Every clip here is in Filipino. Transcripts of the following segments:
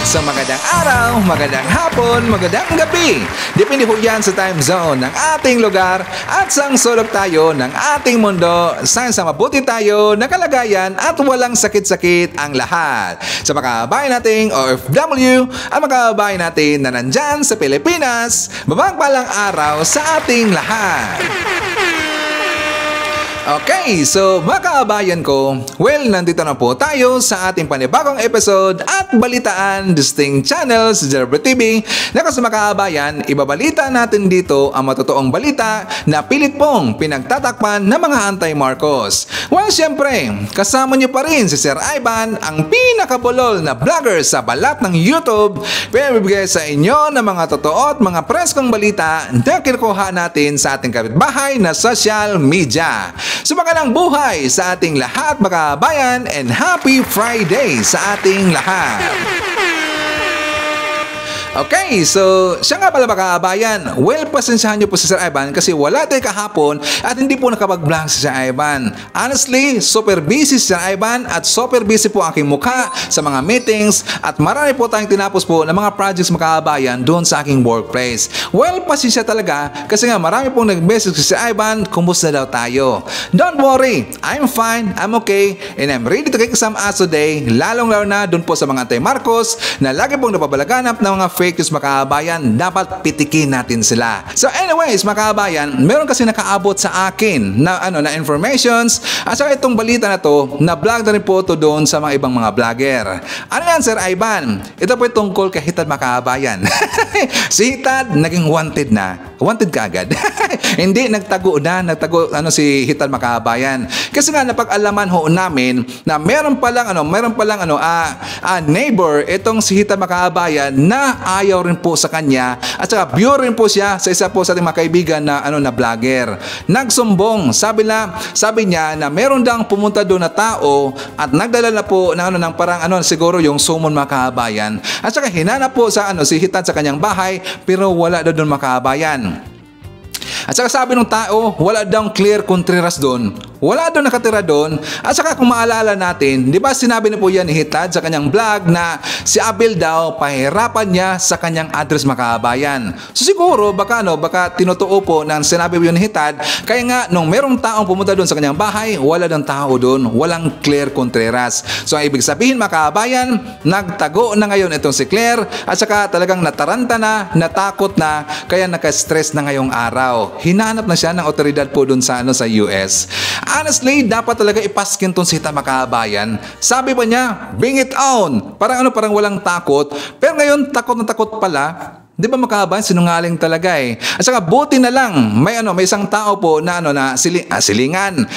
So magandang araw, magandang hapon, magandang gabi. Depende po yan sa time zone ng ating lugar at sang sulok tayo ng ating mundo. Saan sa mabuti tayo na kalagayan at walang sakit-sakit ang lahat. Sa mga kababayan nating OFW at mga kababayan natin na nandyan sa Pilipinas, mabagpalang araw sa ating lahat. Okay, so mga kababayan ko, well, nandito na po tayo sa ating panibagong episode at balitaan Distinct Channel sa Jeffrey TV na kasi mga kababayan, ibabalita natin dito ang matotoong balita na pilit pong pinagtatakpan ng mga anti-Marcos. Well, syempre, kasama niyo pa rin si Sir Ivan, ang pinakabulol na vlogger sa balat ng YouTube, pinabibigay sa inyo ng mga totoo at mga preskong balita na kinukuha natin sa ating kapitbahay na social media. So magandang buhay sa ating lahat mga kabayan and happy Friday sa ating lahat. Okay, so siya nga pala mga kabayan. Well, pasensyahan niyo po si Sir Ivan kasi wala tayo kahapon at hindi po nakapag-vlog si Sir Ivan. Honestly, super busy si Sir Ivan at super busy po aking mukha sa mga meetings at marami po tayong tinapos po ng mga projects mga kabayan doon sa aking workplace. Well, pasensya talaga kasi nga marami pong nag-message si Sir Ivan, kumusta daw tayo. Don't worry, I'm fine, I'm okay, and I'm ready to kick some ass today, lalong-lalo na doon po sa mga anti-Marcos na lagi pong napabalaganap ng mga fake news mga kabayan, dapat pitikin natin sila. So anyways mga kabayan, meron kasi nakaabot sa akin na informations at saka itong balita na to, na vlog na rin po to doon sa mga ibang mga vlogger. Ano yan Sir Ivan? Ito po tungkol kay Hitad mga kabayan. Si Hitad naging wanted na. Wanted ka agad. Hindi, nagtago si Hitad mga kabayan. Kasi nga napag-alaman ho namin na meron palang neighbor itong si Hitad mga kabayan na ayaw rin po sa kanya at saka viewer rin po siya sa isa po sa ating mga kaibigan na na vlogger. Nagsumbong, sabi niya na meron dang pumunta doon na tao at nagdala na po ng parang siguro yung summon mga kabayan. At saka hinanap po sa si Hitad sa kanyang bahay pero wala daw doon mga kabayan. At saka sabi ng tao, wala daw Claire Contreras doon. Wala daw nakatira doon. At saka kung maalala natin, di ba sinabi na po yan ni Hitad sa kanyang vlog na si Abel daw pahirapan niya sa kanyang address mga kabayan. So siguro baka tinutuo po ng sinabi po yun ni Hitad. Kaya nga nung merong taong pumunta doon sa kanyang bahay, wala daw tao doon, walang Claire Contreras. So ang ibig sabihin mga kabayan, nagtago na ngayon itong si Claire at saka talagang nataranta na, natakot na, kaya naka-stress na ngayong araw. Hinanap na siya ng otoridad po doon sa US. Honestly, dapat talaga ipaskin tong si Hitad mga kabayan. Sabi pa niya, bring it on. Parang walang takot. Pero ngayon, takot na takot pala. Di ba mga kabayan, sinungaling talaga eh. At saka buti na lang, may isang tao po na silingan,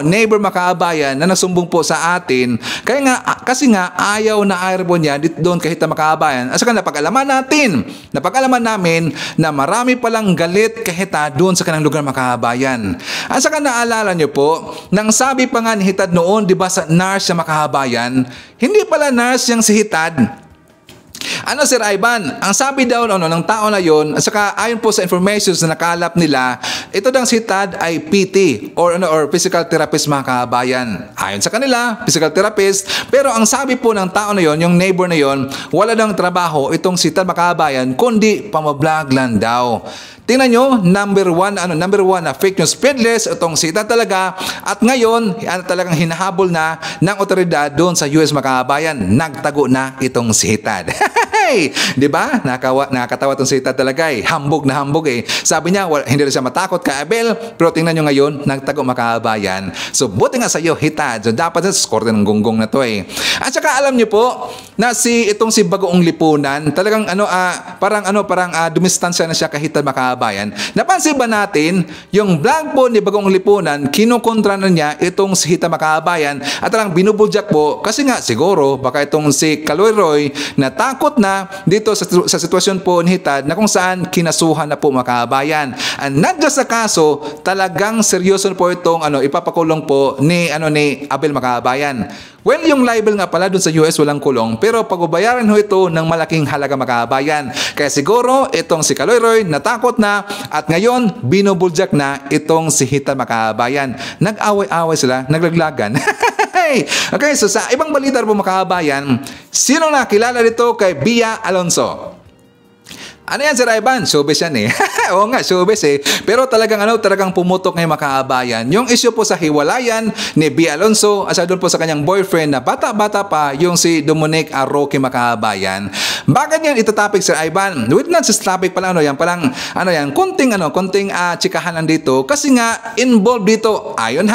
neighbor mga kabayan na nasumbong po sa atin. Kasi nga ayaw na ayaw po niya doon kay Hitad mga kabayan. At saka napag-alaman namin na marami palang galit kay Hitad doon sa kanang lugar mga kabayan. At saka naalala niyo po, nang sabi pa nga ni Hitad noon, di ba sa nurse siya mga kabayan, hindi pala nurse yung si Hitad. Sir Ivan, ang sabi daw ng tao na yon, at saka ayon po sa information na nakalap nila, ito daw si Hitad ay PT or physical therapist mga kabayan. Ayon sa kanila, physical therapist, pero ang sabi po ng tao na yon, yung neighbor na yon, wala daw trabaho itong si Hitad mga kabayan, kundi pamablog lang daw. Tingnan nyo, number one na fake news peddlers itong si Hitad talaga, at ngayon talagang hinahabol na ng otoridad doon sa US mga kabayan. Nagtago na itong si Hitad. Di ba? Nakakatawa itong si Hitad talaga eh. Hambog na hambog eh. Sabi niya, hindi rin siya matakot kay Abel, pero tingnan nyo ngayon, nagtago mga kabayan. So buti nga sa iyo Hitad. So dapat sa score ng gonggong na to eh. At saka alam nyo po na itong si Bagoong Lipunan, talagang parang dumistansya na siya kay Hitad mga kabayan. Napansin ba natin yung vlog po ni Bagoong Lipunan, kinukontra na niya itong si Hitad mga kabayan at talagang binubulyak po kasi nga siguro baka itong si Kaloy natakot na dito sa sitwasyon po ni Hitad na kung saan kinasuhan na po mga kabayan. And not just sa kaso, talagang seryoso po itong ipapakulong po ni Abel mga kabayan. Well, yung libel nga pala dun sa US walang kulong, pero pagbabayaran ho ito ng malaking halaga mga kabayan. Kaya siguro itong si Kaloy natakot na at ngayon binubulyak na itong si Hitad mga kabayan. Nag-away-away sila, naglaglagan. Okay, so sa ibang balita po mga kabayan, Sino nakilala dito kay Bia Alonzo? Ano yan, Sir Ivan? Showbiz yan eh. Oo nga, showbiz eh. Pero talagang pumutok ngayong makaabayan. Yung issue po sa hiwalayan ni Bia Alonzo at doon po sa kanyang boyfriend na bata-bata pa, yung si Dominic Roque makaabayan. Bakit yan itatopic, Sir Ivan? With not this topic pala, konting chikahan lang dito. Kasi nga, involved dito, ayon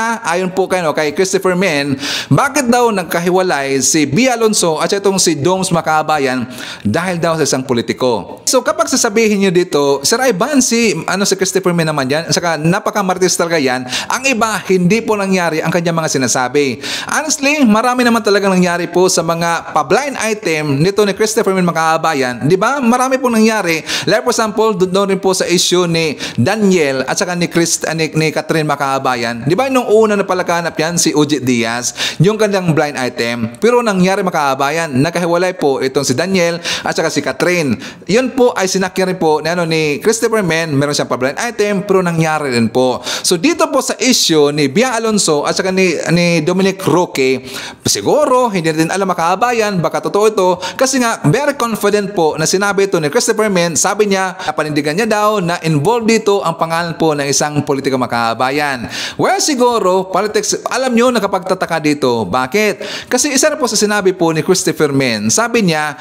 po kay Christopher Min, bakit daw nagkahiwalay si Bia Alonzo at itong si Doms makaabayan dahil daw sa isang politiko. So kapag sasabihin nyo dito, Sir Ivan, si Christopher Min naman yan, saka napaka-martis talaga yan, ang iba, hindi po nangyari ang kanyang mga sinasabi. Honestly, marami naman talagang nangyari po sa mga pa-blind item nito ni Christopher Min makaabayan. Di ba? Marami po nangyari. Like for example, doon rin po sa issue ni Daniel at saka ni Catherine makaabayan. Di ba? Nung una na palaganap yan, si Ujit Diaz, yung kanyang blind item. Pero nangyari makaabayan, nakahiwalay po itong si Daniel at saka si Catherine. Yun po ay sinakyan rin po ni Christopher Min, meron siyang pa-blind item, pero nangyari rin po. So dito po sa issue ni Bia Alonzo at saka ni Dominic Roque, siguro hindi din alam makaabayan, baka totoo ito, kasi nga very confident po na sinabi ito ni Christopher Min, sabi niya, panindigan niya daw na involved dito ang pangalan po ng isang politiko makaabayan. Well, siguro, politics, alam nyo, nakapagtataka dito. Bakit? Kasi isa na po sa sinabi po ni Christopher Min, sabi niya,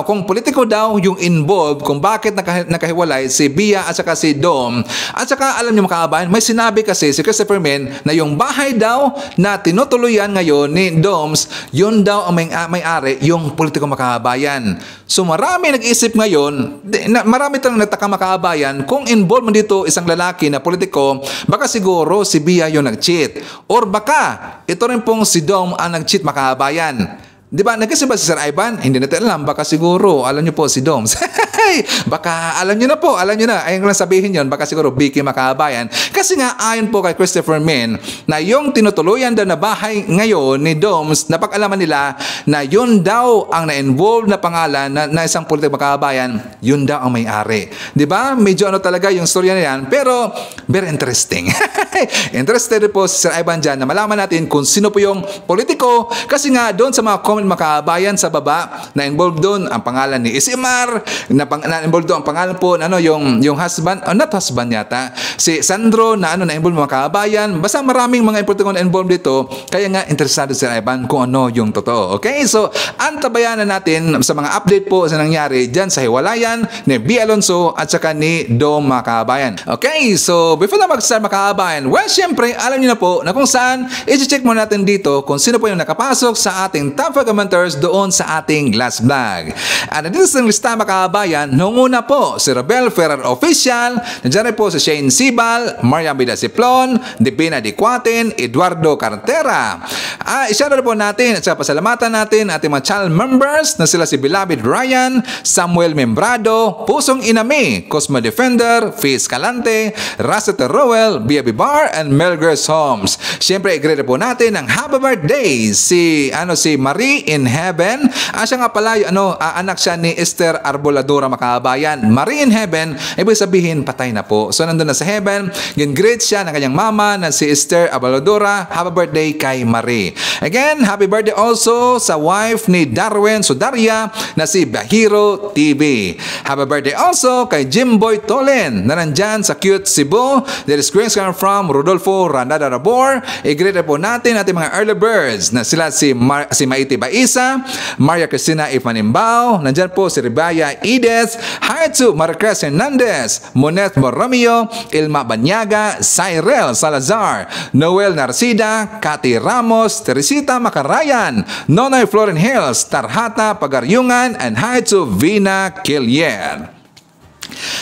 kung politiko daw yung involved kung bakit nakahiwalay si Bia at saka si Dom. At saka alam niyo makaabayan, may sinabi kasi si Christopher Min na yung bahay daw na tinutuluyan ngayon ni Doms, yun daw ang may-ari, yung politiko makaabayan. So marami nag-isip ngayon, marami talagang nagtaka makaabayan, kung involved man dito isang lalaki na politiko, baka siguro si Bia yung nag-cheat. Or baka ito rin pong si Dom ang nag-cheat makaabayan. Di ba? Nagkasiba si Sir Ivan? Hindi natin alam. Baka siguro, alam niyo po si Doms. Baka alam niyo na po. Alam niyo na. Ayun lang sabihin yun. Baka siguro Vicky makaabayan. Kasi nga, ayon po kay Christopher Min, na yung tinutuluyan daw na bahay ngayon ni Doms, napag-alaman nila na yun daw ang na-involve na pangalan na isang politiko makaabayan, yun daw ang may-ari. Di ba? Medyo talaga yung storya na yan. Pero, very interesting. Interested po si Sir Ivan dyan na malaman natin kung sino po yung politiko. Kasi nga, doon sa mga comment makaabayan sa baba, na-involved doon ang pangalan ni Isimar, na-involved doon ang pangalan po, yung husband, not husband yata, si Sandro, na-involved makaabayan. Basta maraming mga politiko na involved dito, kaya nga interesado si Ivan kung ano yung totoo. Okay? So, antabayan na natin sa mga update po sa nangyari dyan sa hiwalayan ni Bia Alonzo at saka ni Dom makaabayan. Okay? So, before na mag-start makaabayan, well, syempre, alam niyo na po na kung saan, i-check mo natin dito kung sino po yung nakapasok sa ating top commenters doon sa ating last vlog. At dito sa lista makaabayan, noong una po, si Robel Ferrer Official, nandiyan rin po si Shane Sibal, Maria Bida Siplon, Divina Dicuaten, Eduardo Cartera. Isa-share po natin at sa pasalamatan natin ating mga channel members na sila si Beloved Ryan, Samuel Membrado, Pusong Inami, Cosmo Defender, Fiz Calante, Rasset Rowell, Bia Bar, and Melgers Homes. Siyempre, i-greet po natin ang happy birthday si Marie in Heaven. Siya nga pala, anak siya ni Esther Arboladora makaabayan. Marie in Heaven, ibig sabihin, patay na po. So, nandun na sa Heaven. Gin-greet siya ng kanyang mama na si Esther Arboladora. Happy birthday kay Marie. Again, happy birthday also sa wife ni Darwin Sudaria na si Bahiro TV. Happy birthday also kay Jimboy Tolen na nandyan sa Cute Cebu. There is greetings coming from Rodolfo Randada Rabor. I-greet po natin ating mga early birds na sila si Maiti Baisa, Maria Cristina Ifanimbao, nandyan po si Ribaya Edith, Haitsu Marcres Hernandez, Monet Morromeo, Ilma Banyaga, Cyril Salazar, Noel Narcida, Cathy Ramos, Teresita Macarayan, Nonoy Florin Hills, Tarhata Pagaryungan, and Haitsu Vina Killier.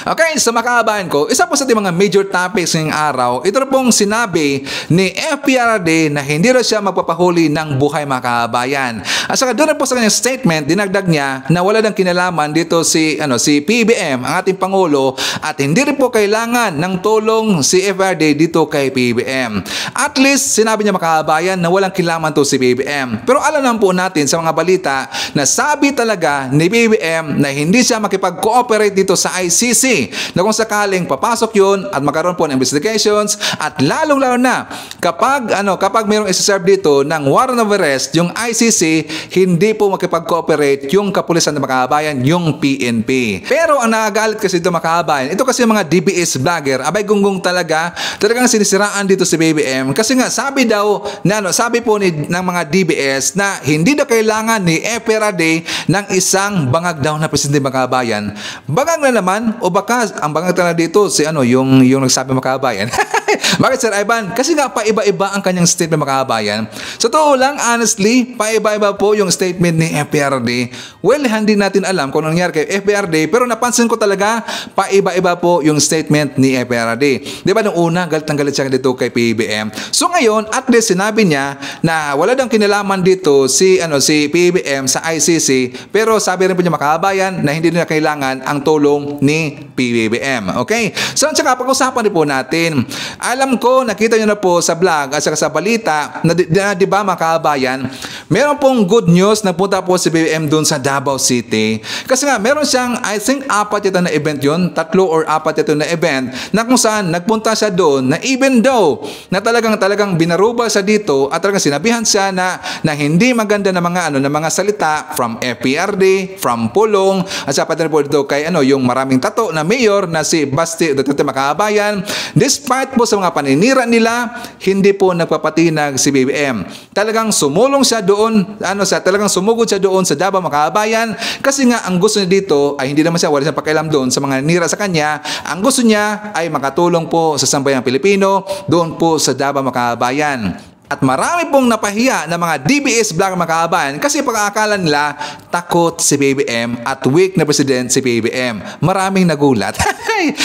Okay, sa makaabayan ko, isa po sa ating mga major topics ngayong araw, ito na pong sinabi ni FPRD na hindi rin siya magpapahuli ng buhay makaabayan. At saka doon po sa kanyang statement, dinagdag niya na wala nang kinalaman dito si PBM, ang ating Pangulo, at hindi rin po kailangan ng tulong si FPRD dito kay PBM. At least, sinabi niya makaabayan na walang kinalaman to si PBM. Pero alam naman po natin sa mga balita na sabi talaga ni PBM na hindi siya makipag-cooperate dito sa ICC ICC na kung sakaling papasok yun at magkaroon po ng investigations at lalong-lalo na kapag mayroong isa-serve dito ng warrant of arrest, yung ICC hindi po makipag-cooperate yung kapulisan ng makabayan, yung PNP. Pero ang nakagalit kasi dito makabayan, ito kasi mga DBS vlogger, abay gunggong talagang sinisiraan dito si BBM kasi nga sabi daw sabi po ng mga DBS na hindi na kailangan ni Eperade ng isang bangag daw na presidente makabayan. Bangag na naman o baka ang bangag talaga dito si yung nagsabi makabayan. Bakit Sir Ivan? Kasi nga paiba-iba ang kanyang statement makabayan. Sa totoo lang, honestly, paiba-iba po yung statement ni FPRD. Well, hindi natin alam kung ano nangyari kay FPRD, pero napansin ko talaga paiba-iba po yung statement ni FPRD. Di ba nung una, galit siya dito kay PBBM. So ngayon, at least sinabi niya na wala dang kinalaman dito si PBBM sa ICC, pero sabi rin po niya makabayan na hindi na kailangan ang tulong ni PBBM. Okay? So, tsaka pag-usapan din po natin. Alam ko, nakita nyo na po sa vlog at sa balita na di ba mga kabayan, meron pong good news na punta po si BBM doon sa Davao City. Kasi nga, meron siyang, I think, 4 yata na event yun, 3 or 4 yata na event na kung saan nagpunta siya doon na even though na talagang binaruba siya dito at talagang sinabihan siya na hindi maganda na mga salita from FPRD, from Pulong, at sa pati po dito kay yung maraming tato na mayor na si Basti Duterte makabayan. Despite po sa mga paninira nila, hindi po nagpapatinag si BBM. Talagang sumulong siya doon, talagang sumugod siya doon sa Davao makabayan kasi nga ang gusto niya dito ay hindi naman wala siyang pakialam doon sa mga nira sa kanya. Ang gusto niya ay makatulong po sa sambayang Pilipino doon po sa Davao makabayan. At marami pong napahiya na mga DBS vlogger makabayan kasi pag-aakala nila takot si BBM at weak na president si BBM. Maraming nagulat.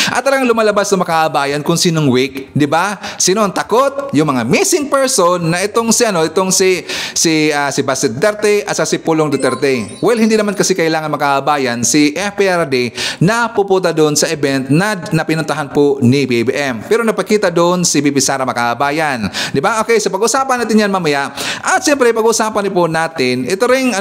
At talagang lumalabas na makabayan kung sinong weak, di ba? Sino ang takot? Yung mga missing person na itong si Basti Duterte at si Pulong Duterte. Well, hindi naman kasi kailangan makabayan si FPRD na pupunta doon sa event na pinuntahan po ni BBM. Pero napakita doon si Bibi Sara makabayan. Di ba? Okay, so pag-usapan natin yan mamaya. At siyempre, pag-usapan din po natin, ito ring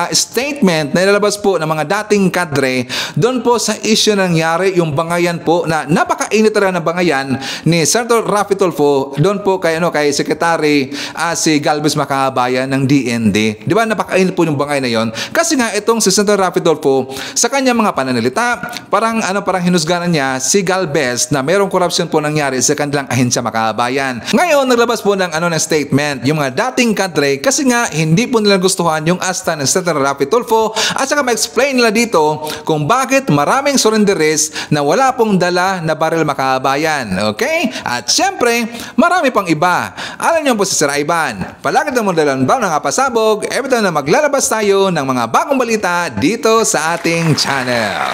statement na ilalabas po ng mga dating kadre doon po sa issue na nangyari, yung bangayan po na napakainit na ng bangayan ni Senator Raffy Tulfo doon po kay Secretary si Galvez makabayan ng DND. Di ba napakainit po yung bangay na yon? Kasi nga itong si Senator Raffy Tulfo sa kanya mga pananalita, parang hinusganan niya si Galvez na merong korupsyon po nangyari sa kanilang ahensya makabayan. Ngayon, naglabas po ng statement yung mga dating kadre kasi nga hindi po nila gustuhan yung asta ng Senator Raffy Tulfo at saka ma-explain nila dito kung bakit maraming surrenderies na wala pong dala na baril makabayan. Okay? At syempre, marami pang iba. Alam niyo po si Sir Ivan, palagi na dalan ba ng pasabog every time na maglalabas tayo ng mga bagong balita dito sa ating channel.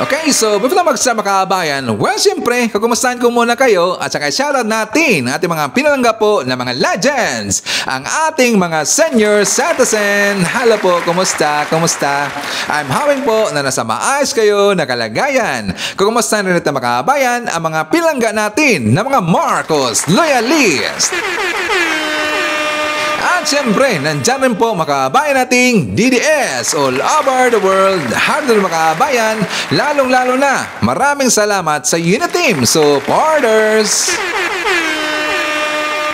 Okay, so before na magsama kabayan, well, siyempre, kukumustahan ko muna kayo at saka shoutout natin ating mga pinalangga po na mga legends, ang ating mga senior citizen. Hello po, kumusta? I'm hoping po na nasa maayos kayo na kalagayan. Kukumustahan rin natin mga kabayan ang mga pinalangga natin na mga Marcos Loyalist. At siyempre, nandyan rin po makabayan nating DDS all over the world. Hard na makabayan, lalong-lalo na. Maraming salamat sa Uniteam supporters.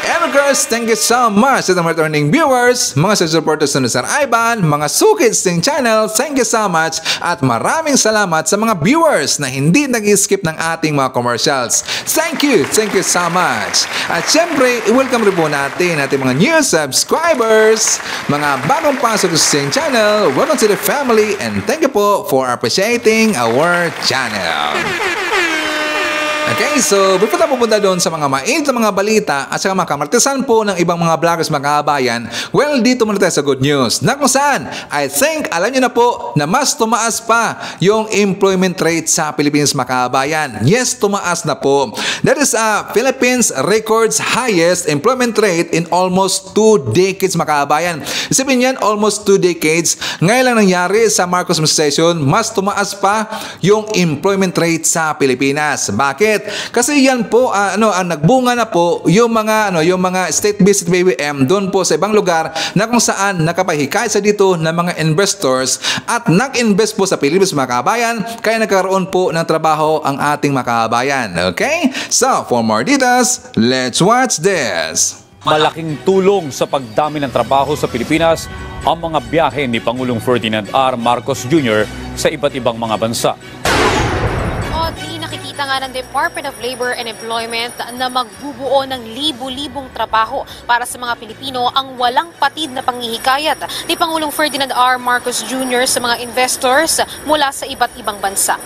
And of course, thank you so much sa mga returning viewers, mga supporters ng Sir Ivan, mga sukits ng channel, thank you so much. At maraming salamat sa mga viewers na hindi nag-skip ng ating mga commercials. Thank you so much. At syempre, i-welcome rin po natin ating mga new subscribers, mga bagong pasok sa ating channel. Welcome to the family and thank you po for appreciating our channel. Okay, so before tayo pupunta doon sa mga mainit na mga balita at sa mga kamartisan po ng ibang mga vloggers mga kabayan, well, dito muna tayo sa good news. Na kung saan, I think, alam nyo na po na mas tumaas pa yung employment rate sa Philippines mga kabayan. Yes, tumaas na po. That is Philippines records highest employment rate in almost 2 decades mga kabayan. Isipin yan, almost 2 decades. Ngayon lang nangyari sa Marcos administration, mas tumaas pa yung employment rate sa Pilipinas. Bakit? Kasi yan po nagbunga na po yung mga state visit BBM doon po sa ibang lugar na kung saan nakapahikayat sa dito ng mga investors at nag-invest po sa Pilipinas mga kabayan, kaya nagkaroon po ng trabaho ang ating mga kabayan. Okay? So, for more details, let's watch this. Malaking tulong sa pagdami ng trabaho sa Pilipinas ang mga biyahe ni Pangulong Ferdinand R. Marcos Jr. sa iba't ibang mga bansa. Audrey, nakikita nga ng Department of Labor and Employment na magbubuo ng libu-libong trabaho para sa mga Pilipino ang walang patid na panghihikayat ni Pangulong Ferdinand R. Marcos Jr. sa mga investors mula sa iba't ibang bansa.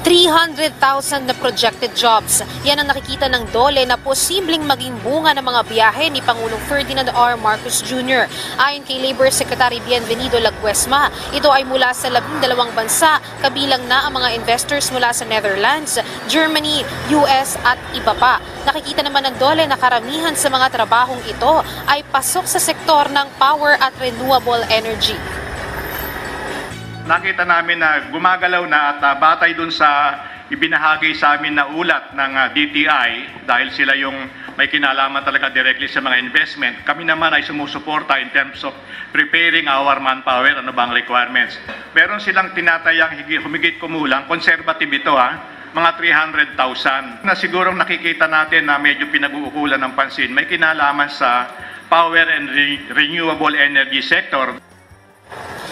300,000 na projected jobs. Yan ang nakikita ng DOLE na posibleng maging bunga ng mga biyahe ni Pangulong Ferdinand R. Marcos Jr. Ayon kay Labor Secretary Bienvenido Laguesma, ito ay mula sa 12 bansa, kabilang na ang mga investors mula sa Netherlands, Germany, US at iba pa. Nakikita naman ng DOLE na karamihan sa mga trabahong ito ay pasok sa sektor ng power at renewable energy. Nakita namin na gumagalaw na at batay dun sa ibinahagi sa amin na ulat ng DTI dahil sila yung may kinalaman talaga directly sa mga investment. Kami naman ay sumusuporta in terms of preparing our manpower, ano bang requirements. Meron silang tinatayang humigit kumulang, conservative ito mga 300,000 na sigurong nakikita natin na medyo pinag-uukulan ng pansin. May kinalaman sa power and renewable energy sector.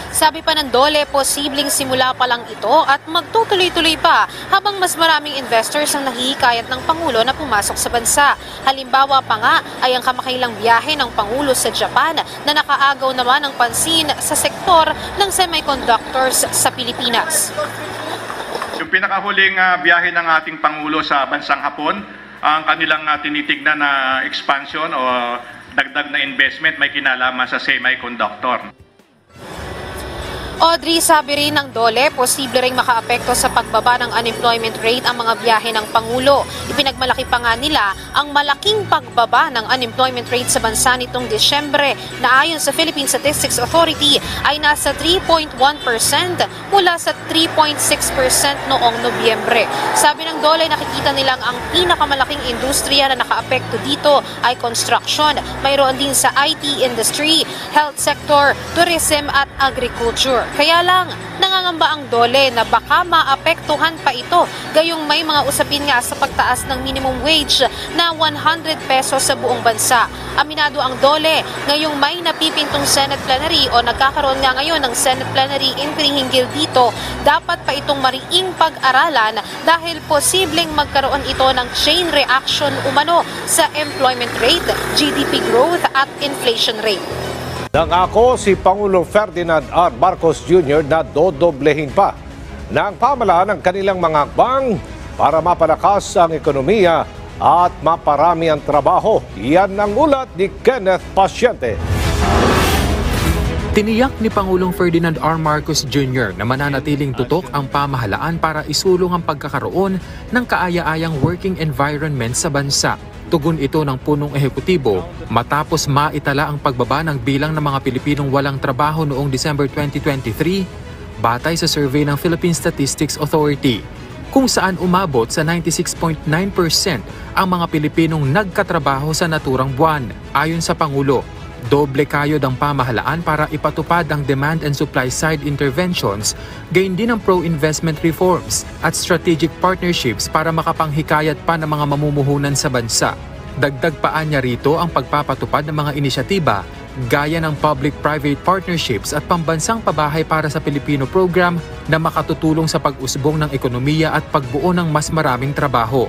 Sabi pa ng DOLE, posibleng simula pa lang ito at magtutuloy-tuloy pa habang mas maraming investors ang nahihikayat ng Pangulo na pumasok sa bansa. Halimbawa pa nga ay ang kamakailang biyahe ng Pangulo sa Japan na nakaagaw naman ng pansin sa sektor ng semiconductors sa Pilipinas. Yung pinakahuling biyahe ng ating Pangulo sa bansang Hapon, ang kanilang tinitignan na expansion o dagdag na investment may kinalaman sa semiconductor. Audrey, sabi rin ng DOLE, posible ring makaapekto sa pagbaba ng unemployment rate ang mga biyahe ng Pangulo. Ipinagmalaki pa nga nila ang malaking pagbaba ng unemployment rate sa bansa nitong Disyembre na ayon sa Philippine Statistics Authority ay nasa 3.1% mula sa 3.6% noong Nobyembre. Sabi ng DOLE, nakikita nilang ang pinakamalaking industriya na nakaapekto dito ay construction. Mayroon din sa IT industry, health sector, tourism at agriculture. Kaya lang, nangangamba ang DOLE na baka maapektuhan pa ito. Gayong may mga usapin nga sa pagtaas ng minimum wage na 100 pesos sa buong bansa. Aminado ang DOLE, ngayong may napipintong Senate plenary o nagkakaroon nga ngayon ng Senate plenary inquiry hinggil dito, dapat pa itong mariing pag-aralan dahil posibleng magkaroon ito ng chain reaction umano sa employment rate, GDP growth at inflation rate. Nangako si Pangulong Ferdinand R. Marcos Jr. na dodoblehin pa ng pamahalaan ng kanilang mga hakbang para mapalakas ang ekonomiya at maparami ang trabaho. Yan ang ulat ni Kenneth Pasyente. Tiniyak ni Pangulong Ferdinand R. Marcos Jr. na mananatiling tutok ang pamahalaan para isulong ang pagkakaroon ng kaaya-ayang working environment sa bansa. Tugon ito ng punong ehekutibo matapos maitala ang pagbaba ng bilang ng mga Pilipinong walang trabaho noong December 2023 batay sa survey ng Philippine Statistics Authority, kung saan umabot sa 96.9% ang mga Pilipinong nagkatrabaho sa naturang buwan. Ayon sa Pangulo, doble kayod ang pamahalaan para ipatupad ang demand and supply side interventions, gayon din ang pro-investment reforms at strategic partnerships para makapanghikayat pa ng mga mamumuhunan sa bansa. Dagdag paan niya rito ang pagpapatupad ng mga inisyatiba gaya ng public-private partnerships at pambansang pabahay para sa Pilipino program na makatutulong sa pag-usbong ng ekonomiya at pagbuo ng mas maraming trabaho.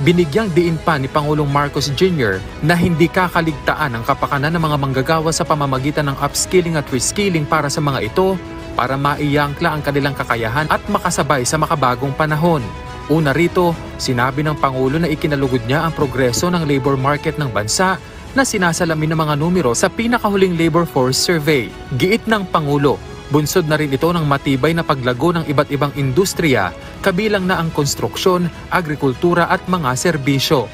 Binigyang diin pa ni Pangulong Marcos Jr. na hindi kakaligtaan ang kapakanan ng mga manggagawa sa pamamagitan ng upskilling at reskilling para sa mga ito para maiyangkla ang kanilang kakayahan at makasabay sa makabagong panahon. Una rito, sinabi ng Pangulo na ikinalugod niya ang progreso ng labor market ng bansa na sinasalamin ng mga numero sa pinakahuling labor force survey. Giit ng Pangulo, bunsod na rin ito ng matibay na paglago ng iba't ibang industriya, kabilang na ang konstruksyon, agrikultura at mga serbisyo.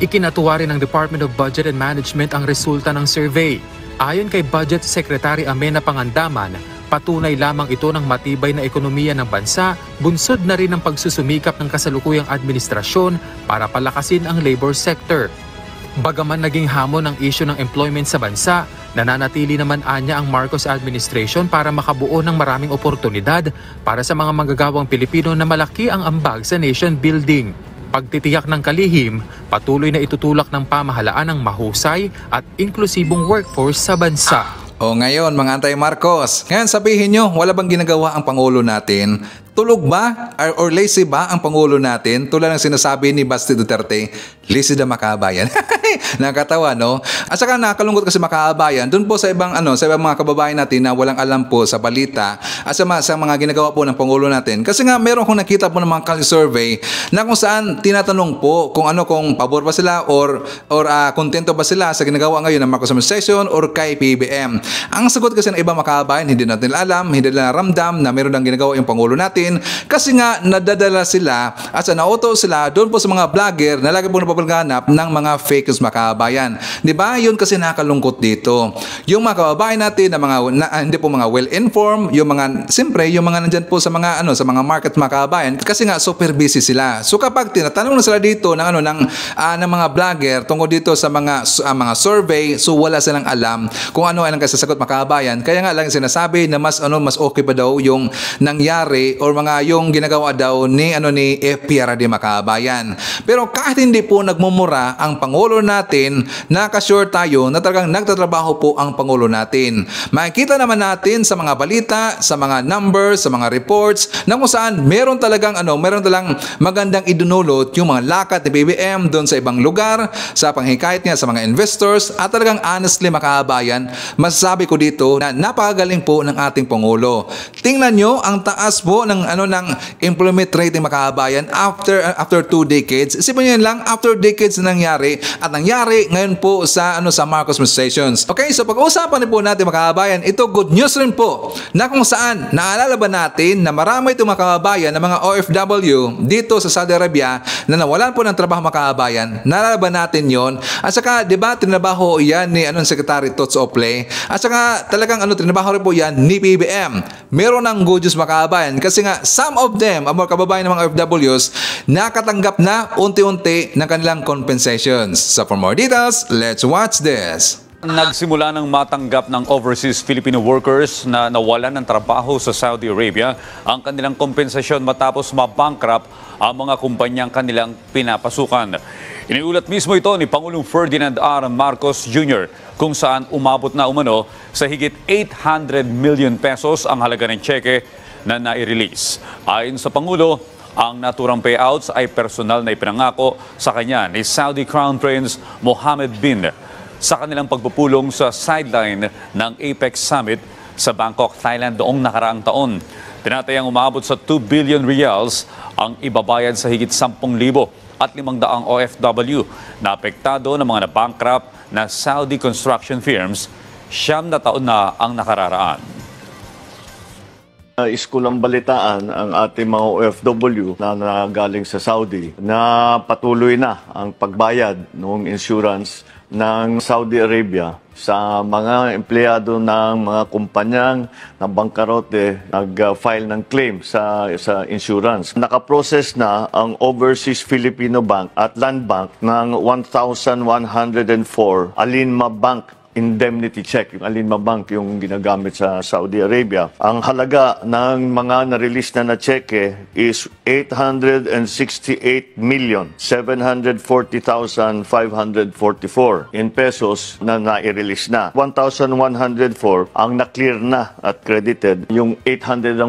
Ikinatuwa rin ng Department of Budget and Management ang resulta ng survey. Ayon kay Budget Secretary Amena Pangandaman, Patunay lamang ito ng matibay na ekonomiya ng bansa, bunsod na rin ang pagsusumikap ng kasalukuyang administrasyon para palakasin ang labor sector. Bagaman naging hamon ang isyu ng employment sa bansa, nananatili naman anya ang Marcos administration para makabuo ng maraming oportunidad para sa mga manggagawang Pilipino na malaki ang ambag sa nation building. Pagtitiyak ng kalihim, patuloy na itutulak ng pamahalaan ang mahusay at inklusibong workforce sa bansa. O ngayon mga anti-Marcos, ngayon sabihin nyo, wala bang ginagawa ang Pangulo natin? Tulog ba or lazy ba ang Pangulo natin? Tulad ng sinasabi ni Basti Duterte, lazy na makabayan. Nakakatawa, no? At saka nakakalungkot kasi makabayan, dun po sa ibang mga kababayan natin na walang alam po sa balita at sa mga ginagawa po ng Pangulo natin. Kasi nga meron kong nakita po ng mga Kali survey na kung saan tinatanong po kung pabor ba sila or kontento ba sila sa ginagawa ngayon ng Marcos administration or kay PBM. Ang sagot kasi ng ibang makabayan, hindi natin alam, hindi nila ramdam na meron ng ginagawa yung Pangulo natin kasi nga nadadala sila at nauto sila doon po sa mga vlogger na lagi po napapaghanap ng mga fake news makabayan. Di ba? Yun kasi nakalungkot dito. Yung mga kababayan natin na hindi po mga well-informed, yung mga nandyan po sa mga market makabayan kasi nga super busy sila. So kapag tinatanong na sila dito ng mga vlogger tungkol dito sa mga survey, so wala silang alam kung ano ang kasasagot makabayan. Kaya nga lang sinasabi na mas okay pa daw yung nangyari or yung ginagawa daw ni FPRD makabayan. Pero kahit hindi po nagmumura ang Pangulo natin, nakasure tayo na talagang nagtatrabaho po ang Pangulo natin. Makikita naman natin sa mga balita, sa mga numbers, sa mga reports na kung saan meron talagang magandang idunulot yung mga lakad ni BBM doon sa ibang lugar, sa panghikayat niya sa mga investors at talagang honestly makabayan, masasabi ko dito na napakagaling po ng ating Pangulo. Tingnan nyo ang taas po ng employment rate ng makabayan after 2 decades. Isipin nyo lang, after decades na nangyari at nangyari ngayon po sa Marcos administrations. Okay, so pag-uusapan po natin makabayan, ito good news rin po na kung saan naalala ba natin na marami itong makabayan na mga OFW dito sa Saudi Arabia na nawalan po ng trabaho makabayan. Naalala ba natin yon? At saka, di ba, trinabaho yan ni Secretary Tots Ople? At saka, talagang trinabaho rin po yan ni PBM. Meron ng good news makabayan kasi nga some of them, ang mga kababayan ng mga OFWs, nakatanggap na unti-unti ng kanilang compensations. So for more details, let's watch this. Nagsimula ng matanggap ng overseas Filipino workers na nawalan ng trabaho sa Saudi Arabia ang kanilang kompensasyon matapos mabankrupt ang mga kumpanyang kanilang pinapasukan. Iniulat mismo ito ni Pangulong Ferdinand R. Marcos Jr. kung saan umabot na umano sa higit 800 million pesos ang halaga ng cheque na nai-release. Ayon sa Pangulo, ang naturang payouts ay personal na ipinangako sa kanya ni Saudi Crown Prince Mohammed bin sa kanilang pagpupulong sa sideline ng APEC Summit sa Bangkok, Thailand noong nakaraang taon. Tinatayang umabot sa 2 billion riyals ang ibabayad sa higit 10,000 at 500 OFW na apektado ng mga na-bankrupt na Saudi construction firms 9 na taon na ang nakararaan. Iskulang balitaan ang ating mga OFW na nagaling sa Saudi na patuloy na ang pagbayad ng insurance ng Saudi Arabia sa mga empleyado ng mga kumpanyang nabangkarote nag-file ng claim sa insurance. Nakaprocess na ang Overseas Filipino Bank at Land Bank ng 1,104 Alinma Bank indemnity check. Yung Alinma Bank yung ginagamit sa Saudi Arabia. Ang halaga ng mga na-release na cheque is 868,740,544 in pesos na nai-release na. 1,104 ang na-clear na at credited. Yung 843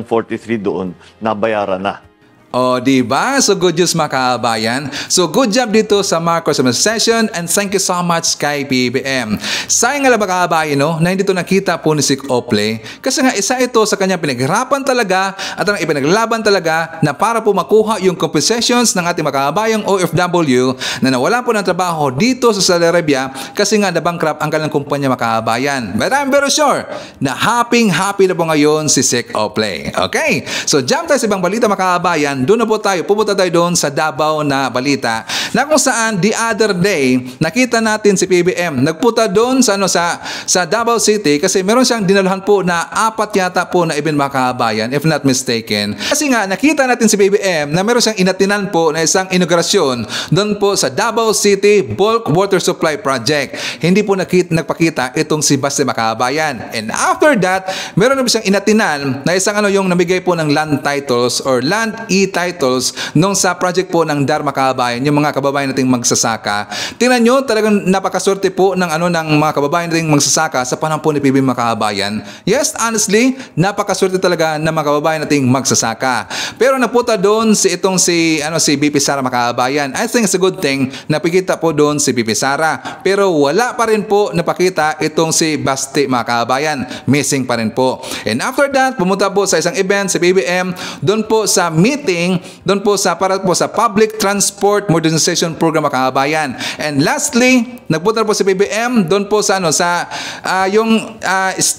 doon nabayaran na. O, diba? So, good news mga kabayan. So, good job dito sa Marcos administration and thank you so much kay PBM. Sayang nga lang mga kabayan, na hindi ito nakita po ni Sik Ople kasi nga isa ito sa kanyang pinaghirapan talaga at ang ipinaglaban talaga na para po makuha yung compensations ng ating mga kabayang OFW na nawalan po ng trabaho dito sa Saudi Arabia kasi nga na-bankrupt ang kanilang kumpanya mga kabayan. But I'm very sure na happy na po ngayon si Sik Ople. Okay? So, jump tayo sa ibang balita mga kabayan. doon na po tayo, pupunta tayo doon sa Davao na balita na kung saan the other day, nakita natin si PBM, nagpunta doon sa Davao City kasi meron siyang dinaluhan po na 4 yata po na event mga kababayan, if not mistaken. Kasi nga, nakita natin si PBM na meron siyang inatinan po na isang inaugurasyon doon po sa Davao City Bulk Water Supply Project. Hindi po nagpakita itong si Baste mga kababayan. And after that, meron na siyang inatinan na isang yung namigay po ng land titles or land e-titles nung sa project po ng Dharma kababayan, yung mga kababayan nating magsasaka. Tingnan nyo, talagang napakaswerte po ng ng mga kababayan nating magsasaka sa panahon po ni PBM mga kababayan. Yes, honestly, napakaswerte talaga ng mga kababayan nating magsasaka. Pero napunta doon si BP Sara mga kababayan. I think it's a good thing na pikita po doon si BP Sara. Pero wala pa rin po napakita itong si Baste mga kababayan. Missing pa rin po. And after that, pumunta po sa isang event si PBM doon po sa meeting, doon po para po sa Public Transport Modernization Program mga kababayan. And lastly, nagpunta po si PBM doon po sa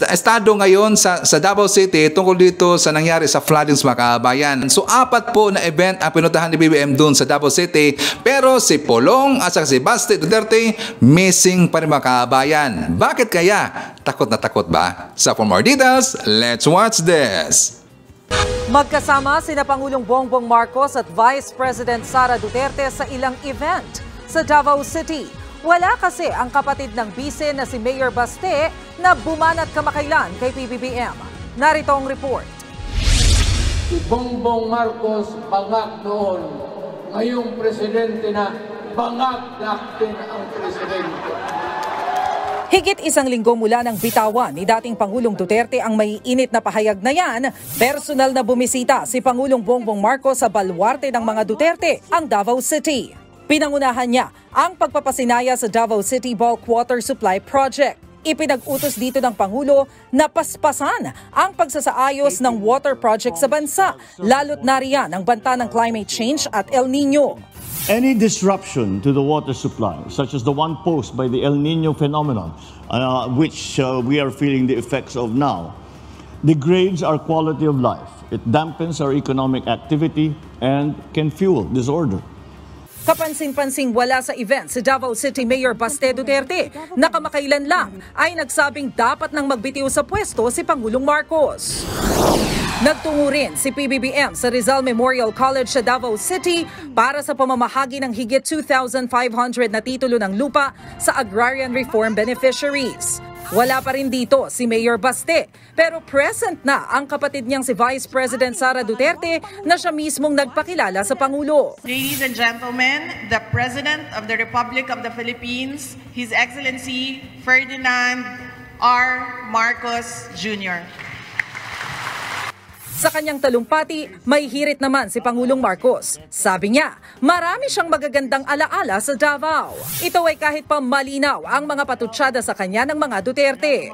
estado ngayon sa Davao City tungkol dito sa nangyari sa floodings mga kababayan. So 4 po na event ang pinuntahan ni PBM doon sa Davao City, pero si Polong at si Baste Duterte missing pa rin mga kababayan. Bakit kaya? Takot na takot ba? So for more details, let's watch this. Magkasama sina Pangulong Bongbong Marcos at Vice President Sara Duterte sa ilang event sa Davao City. Wala kasi ang kapatid ng bise na si Mayor Baste na bumanat kamakailan kay PBBM. Narito ang report. Si Bongbong Marcos bangag noon, ngayong presidente na bangag natin ang presidente. Higit 1 linggo mula ng bitawan ni dating Pangulong Duterte ang maiinit na pahayag na yan, personal na bumisita si Pangulong Bongbong Marcos sa baluarte ng mga Duterte, ang Davao City. Pinangunahan niya ang pagpapasinaya sa Davao City Bulk Water Supply Project. Ipinag-utos dito ng Pangulo na paspasan ang pagsasaayos ng water project sa bansa, lalo't nariyan ang banta ng climate change at El Nino. Any disruption to the water supply, such as the one posed by the El Nino phenomenon, which we are feeling the effects of now, degrades our quality of life. It dampens our economic activity and can fuel disorder. Kapansin-pansing wala sa event si Davao City Mayor Baste Duterte na kamakailan lang ay nagsabing dapat nang magbitiw sa pwesto si Pangulong Marcos. Nagtungo rin si PBBM sa Rizal Memorial College sa Davao City para sa pamamahagi ng higit 2,500 na titulo ng lupa sa agrarian reform beneficiaries. Wala pa rin dito si Mayor Baste, pero present na ang kapatid niyang si Vice President Sara Duterte na siya mismong nagpakilala sa Pangulo. Ladies and gentlemen, the President of the Republic of the Philippines, His Excellency Ferdinand R. Marcos Jr. Sa kanyang talumpati, may hirit naman si Pangulong Marcos. Sabi niya, marami siyang magagandang alaala sa Davao. Ito ay kahit pa malinaw ang mga patutsada sa kanya ng mga Duterte.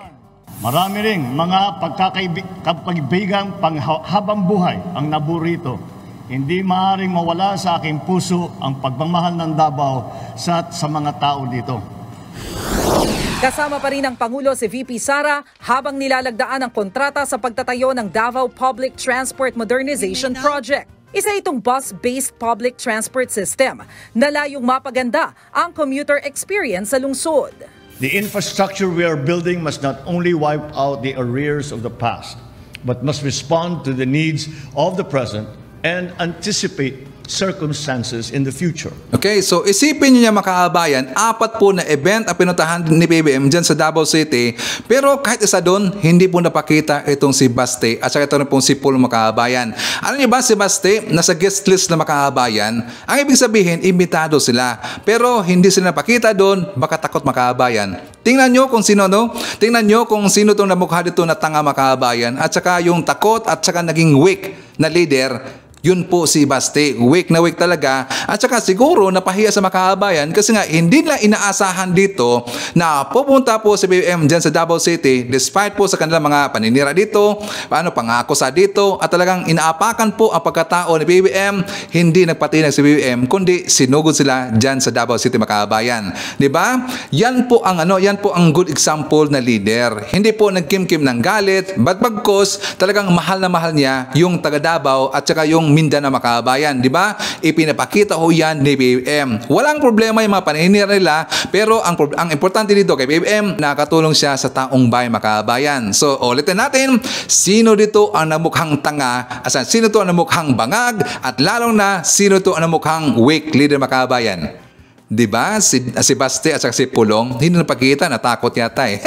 Marami ring mga pagkakaibigang panghabang buhay ang naburito. Hindi maaaring mawala sa aking puso ang pagmamahal ng Davao sa mga tao dito. Kasama pa rin ang Pangulo si VP Sara habang nilalagdaan ang kontrata sa pagtatayo ng Davao Public Transport Modernization Project. Isa itong bus-based public transport system na layong mapaganda ang commuter experience sa lungsod. The infrastructure we are building must not only wipe out the arrears of the past, but must respond to the needs of the present and anticipate circumstances in the future. Okay, so isipin niyo niya makaabayan, 4 po na event ang pinuntahan ni PBM dyan sa Davao City, pero kahit isa doon, hindi po napakita itong si Baste at saka ito na pong si Paul makaabayan. Alam niyo ba si Baste, nasa guest list na makaabayan, ang ibig sabihin, imbitado sila, pero hindi sila napakita doon, baka takot makaabayan. Tingnan nyo kung sino, no? Tingnan nyo kung sino itong namukha dito na tanga makaabayan at saka yung takot at saka naging weak na leader. Yun po si Baste, weak na weak talaga at saka siguro napahiya sa makaabayan kasi nga hindi nila inaasahan dito na pupunta po si BBM dyan sa Davao City despite po sa kanilang mga paninira dito, pangako sa dito at talagang inaapakan po ang pagkatao ni BBM, hindi nagpatinag si BBM kundi sinugod sila dyan sa Davao City makaabayan. Di ba? Yan po ang good example na leader. Hindi po nagkimkim ng galit, but bagkos talagang mahal na mahal niya yung taga Davao at saka yung Mindanao mga kababayan, di ba? Ipinapakita ho yan ni BBM. Walang problema yung mga paninira nila, pero ang importante dito kay BBM, nakatulong siya sa taong bayan mga kababayan. So ulitin natin, sino dito ang namukhang tanga, sino to ang namukhang bangag, at lalong na sino to ang namukhang weak leader mga kababayan. Diba? Si Baste at si Pulong, hindi napakita, natakot yata eh.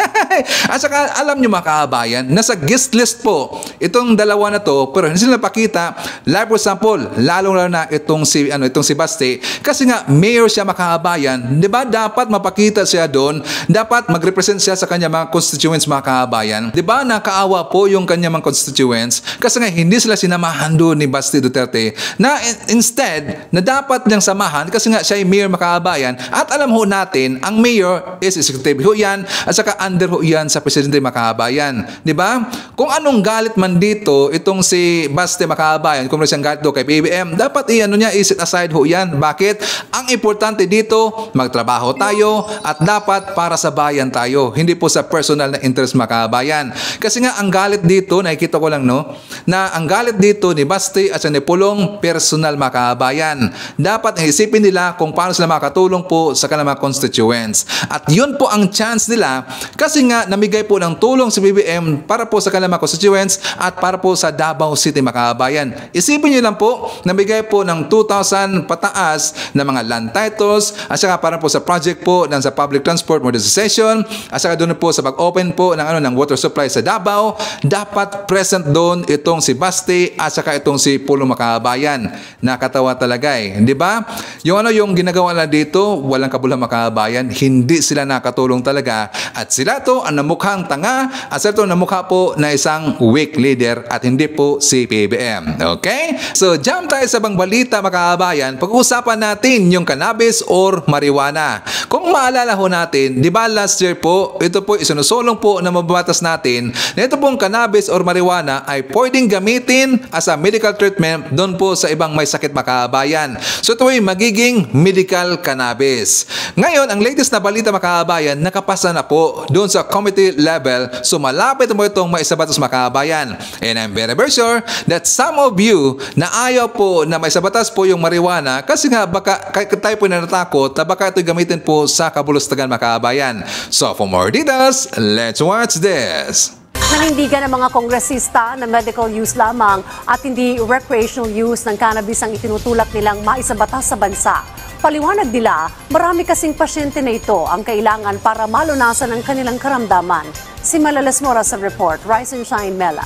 At saka alam nyo mga kababayan, nasa guest list po itong dalawa na to, pero hindi sila napakita. Like for example, lalong na itong si Baste, kasi nga mayor siya mga kababayan, diba? Dapat mapakita siya doon, dapat mag-represent siya sa kanya mga constituents mga kababayan. Diba? Nakaawa po yung kanya mga constituents, kasi nga hindi sila sinamahan doon ni Baste Duterte, na instead, na dapat niyang samahan, kasi nga siya ay mayor mga kababayan. At alam ho natin, ang mayor is executive ho yan, at saka under ho yan sa presidente makabayan. Di ba? Kung anong galit man dito, itong si Baste makabayan, kung siyang galit do kay BBM, dapat i-set aside ho yan. Bakit? Ang importante dito, magtrabaho tayo at dapat para sa bayan tayo. Hindi po sa personal na interest makabayan. Kasi nga, ang galit dito, nakikita ko lang no, na ang galit dito ni Baste at ni Pulong, personal makabayan. Dapat isipin nila kung paano sila makatulong po sa kanilang mga constituents. At yun po ang chance nila, kasi nga namigay po ng tulong si BBM para po sa kanilang mga constituents at para po sa Davao City makabayan. Isipin nyo lang po, namigay po ng 2,000 pataas na mga land titles, at saka para po sa project po ng sa public transport modernization, at saka doon po sa pag-open po ng water supply sa Davao. Dapat present doon itong si Baste at saka itong si Pulong makabayan. Nakatawa talaga eh, di ba? Yung ginagawa na dito, walang kabulang makabayan, hindi sila nakatulong talaga, at sila to ang namukhang tanga, at sila to namukha po na isang weak leader, at hindi po si PBM. Okay? So jump tayo sa bang balita makabayan. Pag-usapan natin yung cannabis or marijuana. Kung maalala ho natin, di ba last year po, ito po isinusulong po na mababatas natin na ito pong cannabis or marijuana ay pwedeng gamitin as a medical treatment doon po sa ibang may sakit makabayan. So ito ay magiging medical cannabis. Ngayon, ang latest na balita makabayan, nakapasa na po doon sa committee level. So malapit mo itong maisabatas makabayan. And I'm very sure that some of you na ayaw po na maisabatas po yung marijuana, kasi nga baka tayo po na natakot na baka ito gamitin po sa kabulustagan makabayan. So for more details, let's watch this. Nanindigan ng mga kongresista na medical use lamang at hindi recreational use ng cannabis ang itinutulak nilang maisabatas sa bansa. Paliwanag nila, marami kasing pasyente na ito ang kailangan para malunasan ang kanilang karamdaman. Si Malalas Mora sa report, Rise and Shine Mela.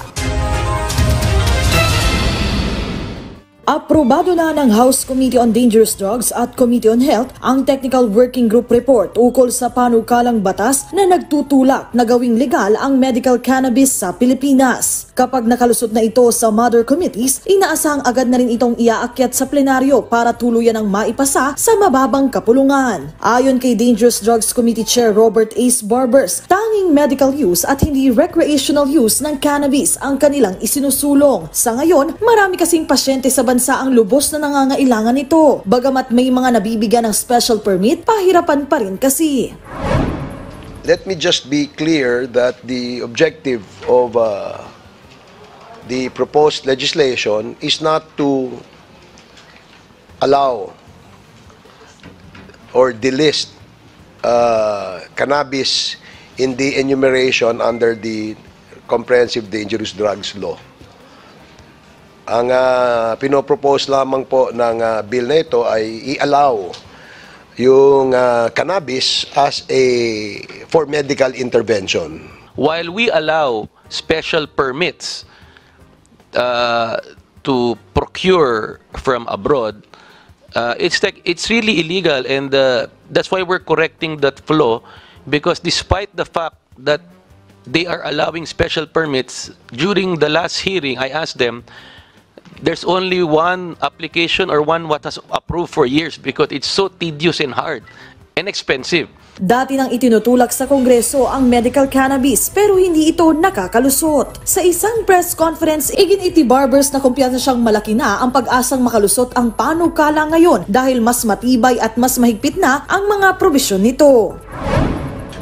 Aprobado na ng House Committee on Dangerous Drugs at Committee on Health ang Technical Working Group Report ukol sa panukalang batas na nagtutulak na gawing legal ang medical cannabis sa Pilipinas. Kapag nakalusot na ito sa mother committees, inaasahang agad na rin itong iaakyat sa plenaryo para tuluyan ang maipasa sa mababang kapulungan. Ayon kay Dangerous Drugs Committee Chair Robert Ace Barbers, tanging medical use at hindi recreational use ng cannabis ang kanilang isinusulong. Sa ngayon, marami kasing pasyente sa bansa ang lubos na nangangailangan nito. Bagamat may mga nabibigyan ng special permit, pahirapan pa rin kasi. Let me just be clear that the objective of the proposed legislation is not to allow or delist cannabis in the enumeration under the Comprehensive Dangerous Drugs Law. Ang pinopropose lamang po ng bill na ito ay i-allow yung cannabis as for medical intervention. While we allow special permits to procure from abroad, it's really illegal, and that's why we're correcting that flaw, because despite the fact that they are allowing special permits, during the last hearing I asked them, there's only one application or one what has approved for years because it's so tedious and hard and expensive. Dati nang itinutulak sa Kongreso ang medical cannabis pero hindi ito nakakalusot. Sa isang press conference, iginiti Barbers na kumpiyansa siyang malaki na ang pag-asang makalusot ang panukala ngayon dahil mas matibay at mas mahigpit na ang mga probisyon nito.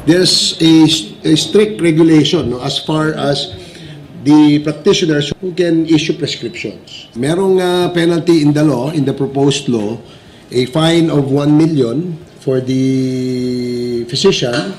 There's a strict regulation as far as the practitioners who can issue prescriptions. Merong penalty in the law, in the proposed law, a fine of 1 million for the physician.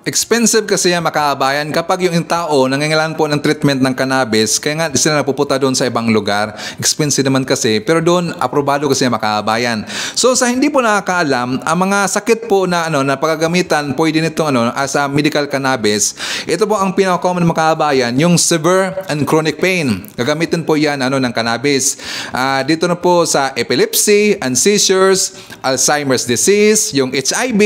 Expensive kasi yan, makaabayan, kapag yung tao nangangailangan po ng treatment ng cannabis, kaya nga sila napupunta doon sa ibang lugar. Expensive naman kasi, pero doon aprobado kasi yan, makaabayan. So sa hindi po nakakaalam, ang mga sakit po na na pagagamitan pwede nitong as a medical cannabis, ito po ang pinaka-common, makaabayan, yung severe and chronic pain. Gagamitin po yan ng cannabis. Dito na po sa epilepsy and seizures, Alzheimer's disease, yung HIV,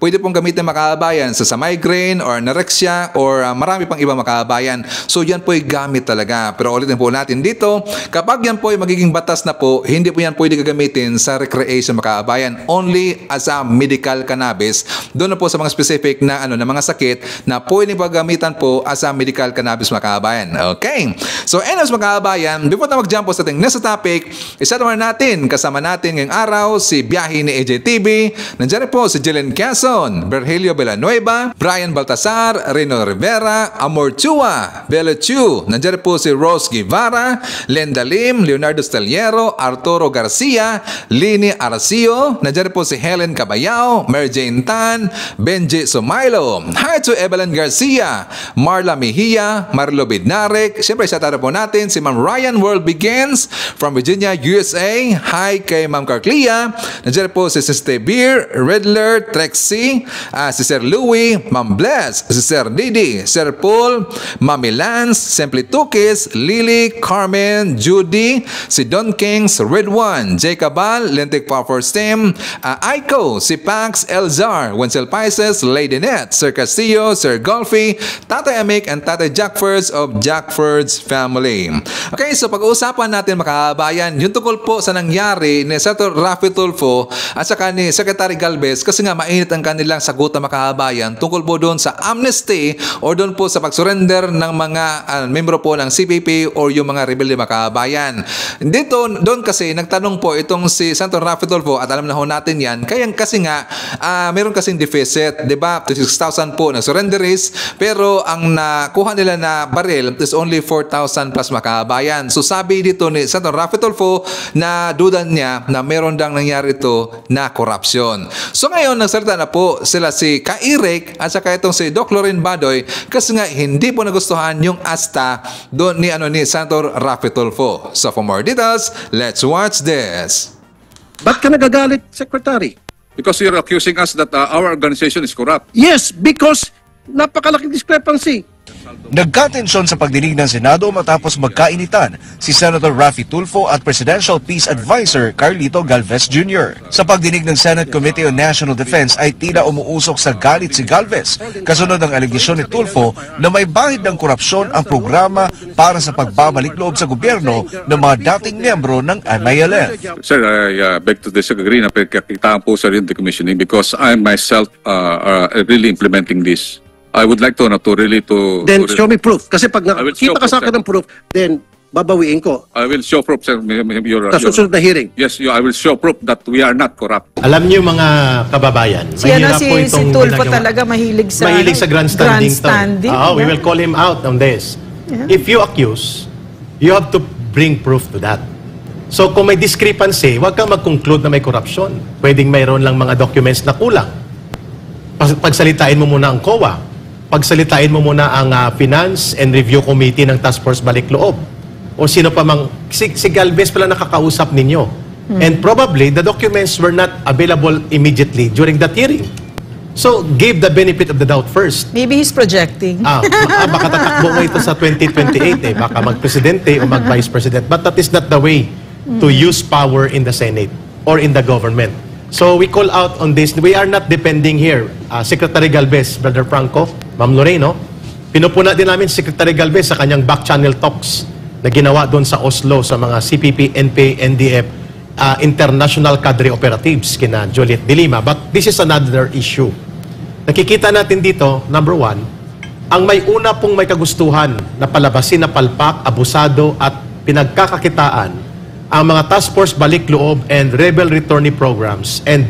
pwede pong gamitin, makaabayan, sa migraine or anorexia or marami pang iba, makaabayan. So yan po ay gamit talaga. Pero ulitin po natin dito, kapag yan po ay magiging batas na po, hindi po yan pwede gagamitin sa recreation, makaabayan. Only as a medical cannabis. Doon na po sa mga specific na na mga sakit na pwede paggamitan po as a medical cannabis, makaabayan. Okay. So anyways, makaabayan, before na mag-jump po sa ating next topic, isa naman natin, kasama natin ngayong araw si Biyahe ni AJTV. Nandiyan po si Jillian Quezon, Virgilio Villanueva, Brian Baltasar, Reno Rivera, Amor Chua, Bella Chu. Nandiyan po si Rose Guevara, Lenda Lim, Leonardo Steliero, Arturo Garcia, Lini Arcio. Nandiyan po si Helen Cabayao, Mary Jane Tan, Benji Sumailo. Hi to Evelyn Garcia, Marla Mejia, Marlo Bidnarek. Siyempre, sa tara po natin si Ma'am Ryan World Begins from Virginia, USA. Hi kay Ma'am Carclia. Nandiyan po si Sister Beer, Redler, Trexie, si Sir Louie, Ma'am Bless, si Sir Didi, Sir Paul, Mami Lance, Simply Tukis, Lily, Carmen, Judy, si Don Kings, Red One, Jay Cabal, Lentic Puffer Stem, Aiko, si Pax, Elzar, Wenzel Paises, Lady Net, Sir Castillo, Sir Golfy, Tatay Amik, and Tatay Jackfords of Jackfords family. Okay, so pag-uusapan natin, makaabayan, yung tungkol po sa nangyari ni Senator Raffy Tulfo at saka ni Secretary Galvez, kasi nga mainit ang kanilang sagutan, makaabayan, tungkol po doon sa amnesty o doon po sa pag-surrender ng mga membro po ng CPP o yung mga rebelde, makaabayan. Dito, doon kasi nagtanong po itong si Senator Raffy Tulfo, at alam na ho natin yan, kaya kasi nga meron kasing deficit, di ba? 6,000 po na surrenderies, pero ang nakuha nila na baril is only 4,000 plus, makaabayan. So sabi dito ni Senator Raffy Tulfo na duda niya na meron dang nangyari ito na corruption. So ngayon, nagsalita na po sila si Kairek at saka itong si Doc Loren Badoy, kasi nga hindi po nagustuhan yung asta doon ni Senator Raffy Tulfo. So for more details, let's watch this. Ba't ka nagagalit, Secretary? Because you're accusing us that our organization is corrupt. Yes, because napakalaking discrepancy. Nagkatensyon sa pagdinig ng Senado matapos magkainitan si Senator Raffy Tulfo at Presidential Peace Advisor Carlito Galvez Jr. Sa pagdinig ng Senate Committee on National Defense ay tila umuusok sa galit si Galvez kasunod ng alegasyon ni Tulfo na may bahid ng korupsyon ang programa para sa pagbabalik loob sa gobyerno ng mga dating miyembro ng MILF. Sir, I beg to disagree na pagkakitaan po sa rin decommissioning because I myself really implementing this. I would like to really to... Then show me proof. Kasi pag nakita ka sa akin ng proof, then babawiin ko. I will show proof, sir. Sa susunod na hearing. Yes, I will show proof that we are not corrupt. Alam niyo mga kababayan, mahirap po itong si Tulfo talaga mahilig sa grandstanding. We will call him out on this. Yeah. If you accuse, you have to bring proof to that. So kung may discrepancy, huwag kang mag-conclude na may corruption. Pwedeng mayroon lang mga documents na kulang. Pagsalitain mo muna ang COA. Pagsalitain mo muna ang Finance and Review Committee ng Task Force Balik Loob. O sino pa mang, si Galvez pala nakakausap ninyo. And probably, the documents were not available immediately during that hearing. So, give the benefit of the doubt first. Maybe he's projecting. Baka tatakbo mo ito sa 2028 baka mag-presidente o mag-vice president. But that is not the way to use power in the Senate or in the government. So we call out on this. We are not depending here. Secretary Galvez, Brother Franco, Ma'am Loreno, pinupuna din namin Secretary Galvez sa kanyang back channel talks na ginawa doon sa Oslo sa mga CPP, NP, NDF, international cadre operatives kina Juliet de Lima. But this is another issue. Nakikita natin dito, number one, ang may una pong may kagustuhan na palabasin na palpak, abusado at pinagkakakitaan ang mga task force balik loob and rebel returnee programs and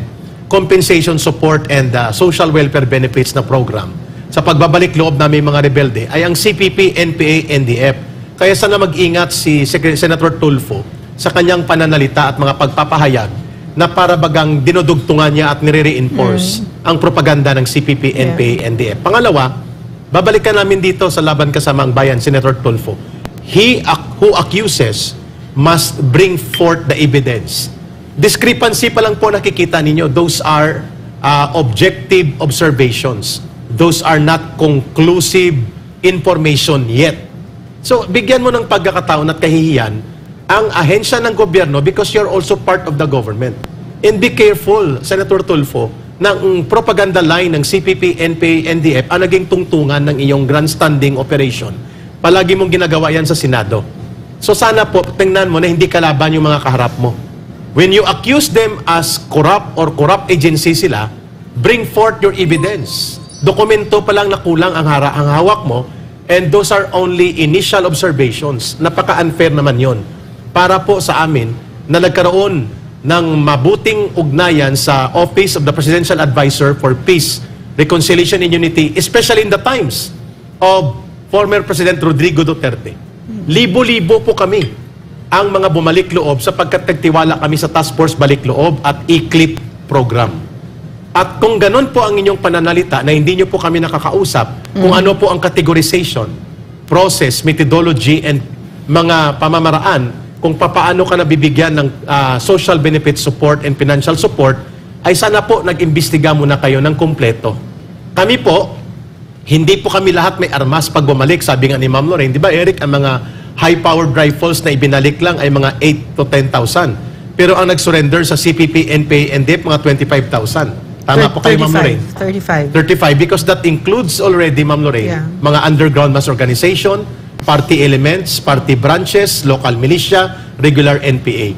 compensation support and social welfare benefits na program sa pagbabalik loob namin mga rebelde ay ang CPP, NPA, NDF Kaya sana mag-ingat si Senator Tulfo sa kanyang pananalita at mga pagpapahayag na para bagang dinudugtungan niya at nire-reinforce ang propaganda ng CPP, NPA, NDF. Pangalawa, babalikan namin dito sa Laban Kasamang Bayan, Senator Tulfo. He who accuses must bring forth the evidence. Discrepancy pa lang po nakikita ninyo. Those are objective observations. Those are not conclusive information yet. So, bigyan mo ng pagkakataon at kahihiyan ang ahensya ng gobyerno because you're also part of the government. And be careful, Senator Tulfo, na ang propaganda line ng CPP, NPA, NDF ang naging tungtungan ng iyong grandstanding operation. Palagi mong ginagawa yan sa Senado. So sana po, tingnan mo na hindi kalaban yung mga kaharap mo. When you accuse them as corrupt or corrupt agency sila, bring forth your evidence. Dokumento pa lang na kulang ang hawak mo. And those are only initial observations. Napaka-unfair naman yon para po sa amin na nagkaroon ng mabuting ugnayan sa Office of the Presidential Advisor for Peace, Reconciliation and Unity, especially in the times of former President Rodrigo Duterte. Libo-libo po kami ang mga bumalik loob sapagkat nagtiwala kami sa Task Force Balik Loob at ECLIP program. At kung ganun po ang inyong pananalita na hindi nyo po kami nakakausap kung ano po ang categorization, process, methodology, and mga pamamaraan kung papaano ka nabibigyan ng social benefit support and financial support, ay sana po nag-imbestiga muna kayo ng kumpleto. Kami po, hindi po kami lahat may armas pag bumalik, sabi nga ni Ma'am Lorraine. Di ba, Eric, ang mga high-powered rifles na ibinalik lang ay mga 8 to 10,000. Pero ang nag-surrender sa CPP, NPA, NDF, mga 25,000. Tama po kayo, Ma'am Lorraine? 35. 35 because that includes already, Ma'am Lorraine, mga underground mass organization, party elements, party branches, local militia, regular NPA.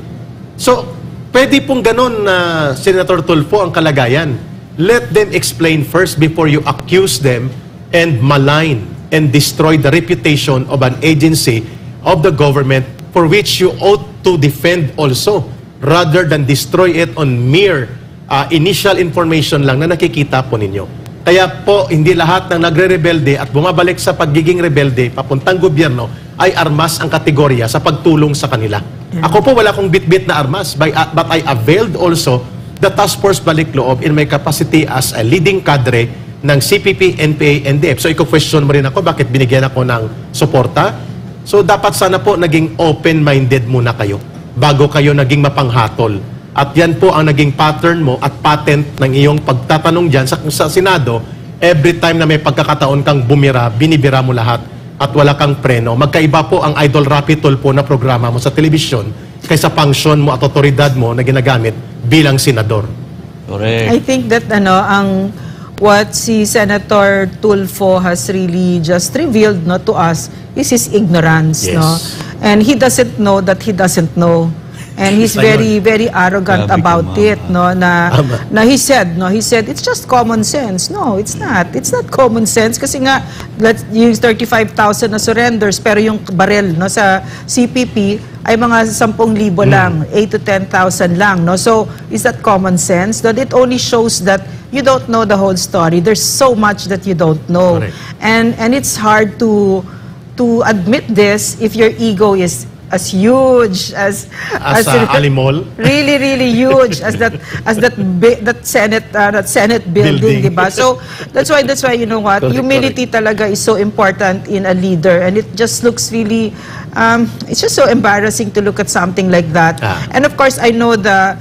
So, pwede pong ganun, Senator Tulfo, ang kalagayan. Let them explain first before you accuse them and malign and destroy the reputation of an agency of the government for which you ought to defend also, rather than destroy it on mere initial information lang na nakikita po ninyo. Kaya po, hindi lahat ng nagre-rebelde at bumabalik sa pagiging rebelde papuntang gobyerno ay armas ang kategorya sa pagtulong sa kanila. Ako po wala kong bit-bit na armas, but I availed also the Task Force Balik Loob in my capacity as a leading cadre ng CPP, NPA, NDF. So, iko-question mo rin ako bakit binigyan ako ng suporta. So, dapat sana po naging open-minded muna kayo bago kayo naging mapanghatol. At yan po ang naging pattern mo at patent ng iyong pagtatanong dyan sa Senado. Every time na may pagkakataon kang bumira, binibira mo lahat at wala kang preno. Magkaiba po ang Idol Rapi Tulfo na programa mo sa telebisyon kaysa function mo at otoridad mo na ginagamit bilang senador. Correct. I think that what si Senator Tulfo has really just revealed to us is his ignorance. Yes. And he doesn't know that he doesn't know. And he's very, very arrogant about it. Na he said it's just common sense. No, it's not. It's not common sense kasi nga yung 35,000 na surrenders pero yung barrel sa CPP ay mga 10,000 lang, 8 to 10,000 lang. So is that common sense? That it only shows that you don't know the whole story. There's so much that you don't know. Correct. And it's hard to admit this if your ego is as huge as Alimol, really huge as that Senate building, diba? So that's why you know what, humility talaga is so important in a leader, and it just looks really it's just so embarrassing to look at something like that. And of course I know the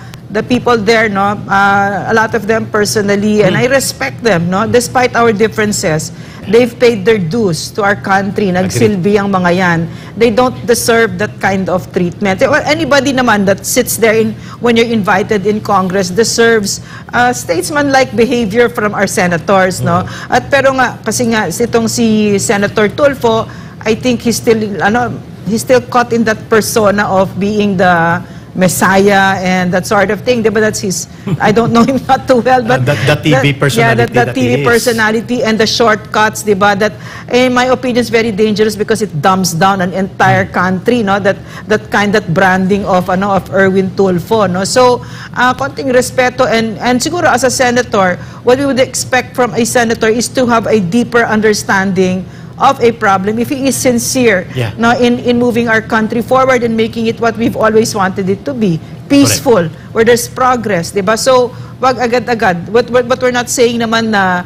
people there, a lot of them personally, and I respect them, despite our differences. They've paid their dues to our country. Nagsilbi ang mga yan. They don't deserve that kind of treatment. Anybody naman that sits there when you're invited in Congress deserves statesman-like behavior from our senators, At pero nga, kasi nga, itong si Senator Tulfo, I think he's still caught in that persona of being the Messiah and that sort of thing. Diba? That's his, I don't know him not too well, but the TV personality. Yeah, that TV personality and the shortcuts, diba? That, in my opinion, is very dangerous because it dumbs down an entire country, that branding of Erwin Tulfo, So, konting respeto and siguro as a senator, what we would expect from a senator is to have a deeper understanding of a problem if he is sincere no, in moving our country forward and making it what we've always wanted it to be, peaceful, where there's progress, diba? So, wag agad-agad. But we're not saying naman na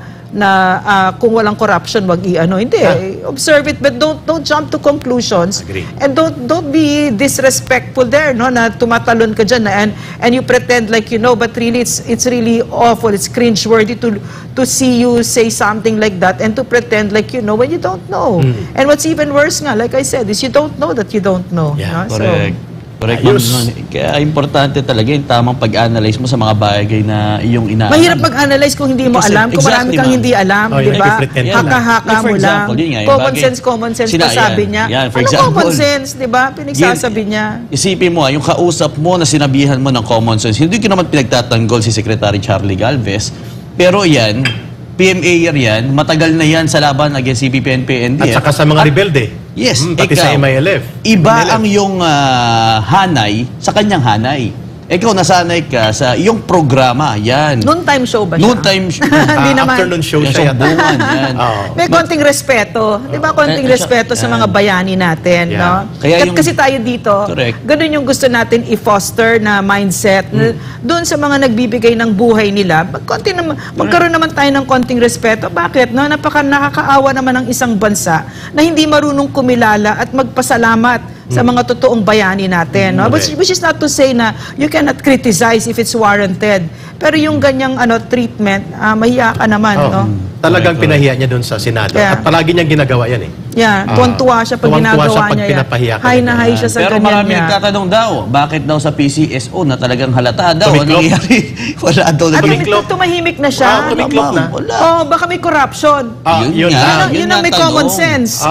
kung walang corruption, wag i-ano. Hindi, observe it, but don't jump to conclusions. Agree. And don't be disrespectful there, no, na tumatalon ka dyan, and you pretend like you know, but really it's really awful, it's cringeworthy to see you say something like that and to pretend like you know when you don't know. And what's even worse nga, like I said, is you don't know that you don't know. No? Correct. Correct. Kaya importante talaga yung tamang pag-analyze mo sa mga bagay na iyong inaalam. Mahirap mag-analyze kung hindi mo alam, kung marami kang hindi alam, di ba? Haka-haka mo lang. Common sense pa sabi niya. Common sense, di ba? Pinagsasabi niya. Isipin mo, yung kausap mo na sinabihan mo ng common sense, hindi ko naman pinagtatanggol si Secretary Charlie Galvez, pero yan, PMA yan, matagal na yan sa laban against CPP and PNP. At saka sa mga rebelde. Yes, pati sa MILF. Iba ang yung hanay sa kanyang hanay. Ikaw nasanay ka sa iyong programa, yan. Noontime show ba siya? Noontime show. Hindi naman. Afternoon show siya. Yan. May konting respeto. Di ba konting respeto sa mga bayani natin, no? Kasi tayo dito, ganun yung gusto natin i-foster na mindset. Doon sa mga nagbibigay ng buhay nila, magkaroon naman tayo ng konting respeto. Bakit? No? Nakakaawa naman ng isang bansa na hindi marunong kumilala at magpasalamat sa mga totoong bayani natin, no? Which is not to say na you cannot criticize if it's warranted. Pero yung ganyang treatment, mahiya ka naman, no? Talagang pinahiya niya doon sa Senado. At palagi niyang ginagawa yan eh. Tuwan-tuwa siya pag ginagawa niya yan. High na high siya sa pero ganyan marami nagtatanong daw, bakit daw sa PCSO na talagang halata daw? Ano nangyayari? Wala daw. Tumahimik na siya. Oh, baka may corruption. Yun ang may common sense.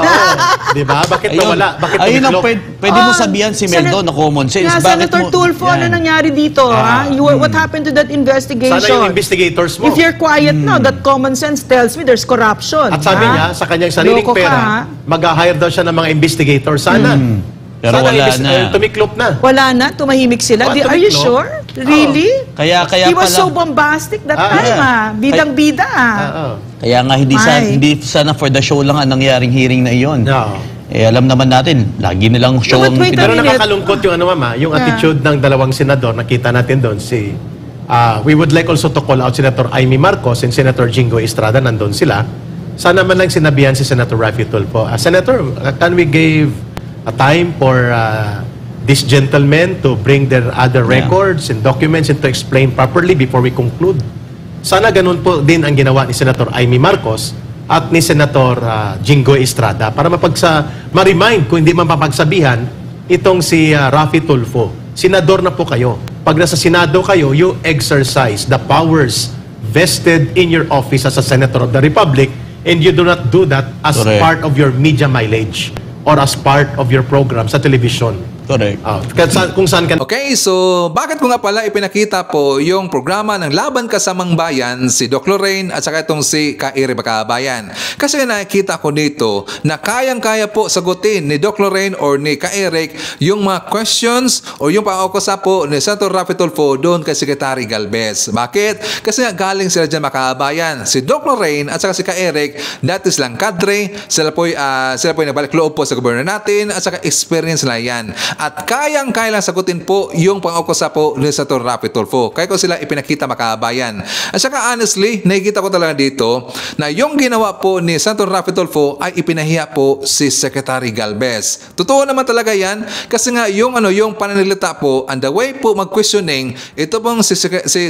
Diba? Bakit wala? Bakit ayun ang pwede mo sabihan si Meldo na common sense. Senator Tulfo, ano nangyari dito? What happened to that investigation? Sana yung investigators mo. If you're quiet now, that common sense tells me there's corruption. At sabi niya, sa kanyang sariling pera, mag-hire daw siya ng mga investigators. Sana. Pero wala na. Tumiklop na. Wala na, tumahimik sila. Are you sure? Really? Kaya He was so bombastic that time, bidang-bida. Kaya nga hindi sana for the show lang ang nangyaring hearing na iyon. Alam naman natin, lagi nilang show ang pero nakakalungkot yung yung attitude ng dalawang senador. Nakita natin doon we would like also to call out Senator Amy Marcos and Senator Jingo Estrada, nandun sila. Sana man lang sinabihan si Senator Raffy Tulfo, Senator, can we give a time for these gentlemen to bring their other records and documents and to explain properly before we conclude? Sana ganun po din ang ginawa ni Senator Amy Marcos at ni Senator Jingo Estrada para ma-remind kung hindi man papagsabihan itong si Raffy Tulfo. Senador na po kayo. Pag nasa Senado kayo, you exercise the powers vested in your office as a Senator of the Republic, and you do not do that as part of your media mileage or as part of your program sa television. Correct. Kung saan ka... Okay, so bakit ko nga pala ipinakita po yung programa ng Laban Kasamang Bayan, si Doc Lorraine at saka itong si Ka-Eric Bakabayan? Kasi nakikita ko dito na kayang-kaya po sagutin ni Doc Lorraine or ni Ka-Eric yung mga questions o yung paukusa po ni Senator Raffy Tulfo doon kay Secretary Galvez. Bakit? Kasi galing sila dyan Makabayan. Si Doc Lorraine at saka si Ka-Eric, dati silang kadre, sila po'y nabalik loob po sa gobyerno natin at saka experience na yan. At kayang-kaya lang sagutin po yung pang-ukusa po ni Senator Raffy Tulfo. Kaya ko sila ipinakita Makabayan. At saka honestly, nakikita ko talaga dito na yung ginawa po ni Senator Raffy Tulfo ay ipinahiya po si Secretary Galvez. Totoo naman talaga yan kasi nga yung pananalita po and the way po mag-questioning, ito pong si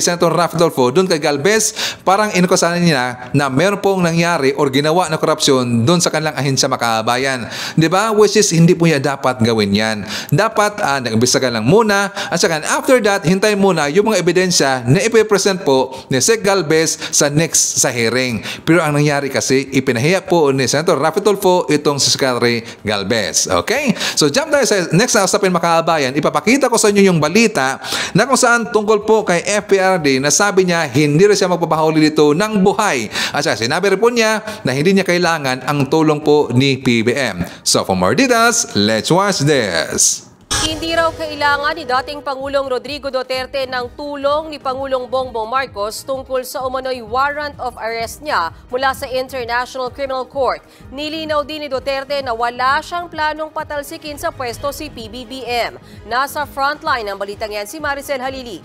Senator Raffy Tulfo doon kay Galvez, parang inukusahan niya na meron pong nangyari or ginawa na korupsyon doon sa kanilang ahensya Makabayan. Diba? Which is hindi po niya dapat gawin yan. Dapat nag-imbestigahan lang muna at saka after that, hintayin muna yung mga ebidensya na ipipresent po ni Sec Galvez sa next sa hearing. Pero ang nangyari kasi, ipinahiya po ni Senator Raffy Tulfo itong si Secretary Galvez. Okay? So jump tayo sa next na usapin Makabayan. Ipapakita ko sa inyo yung balita na kung saan tungkol po kay FPRD na sabi niya hindi rin siya magpapahuli dito ng buhay. At saka sinabi rin po niya na hindi niya kailangan ang tulong po ni PBM. So for more details, let's watch this. Hindi raw kailangan ni dating Pangulong Rodrigo Duterte ng tulong ni Pangulong Bongbong Marcos tungkol sa umano'y warrant of arrest niya mula sa International Criminal Court. Nilinaw din ni Duterte na wala siyang planong patalsikin sa pwesto si PBBM. Nasa frontline ng balitang yan si Maricel Halili.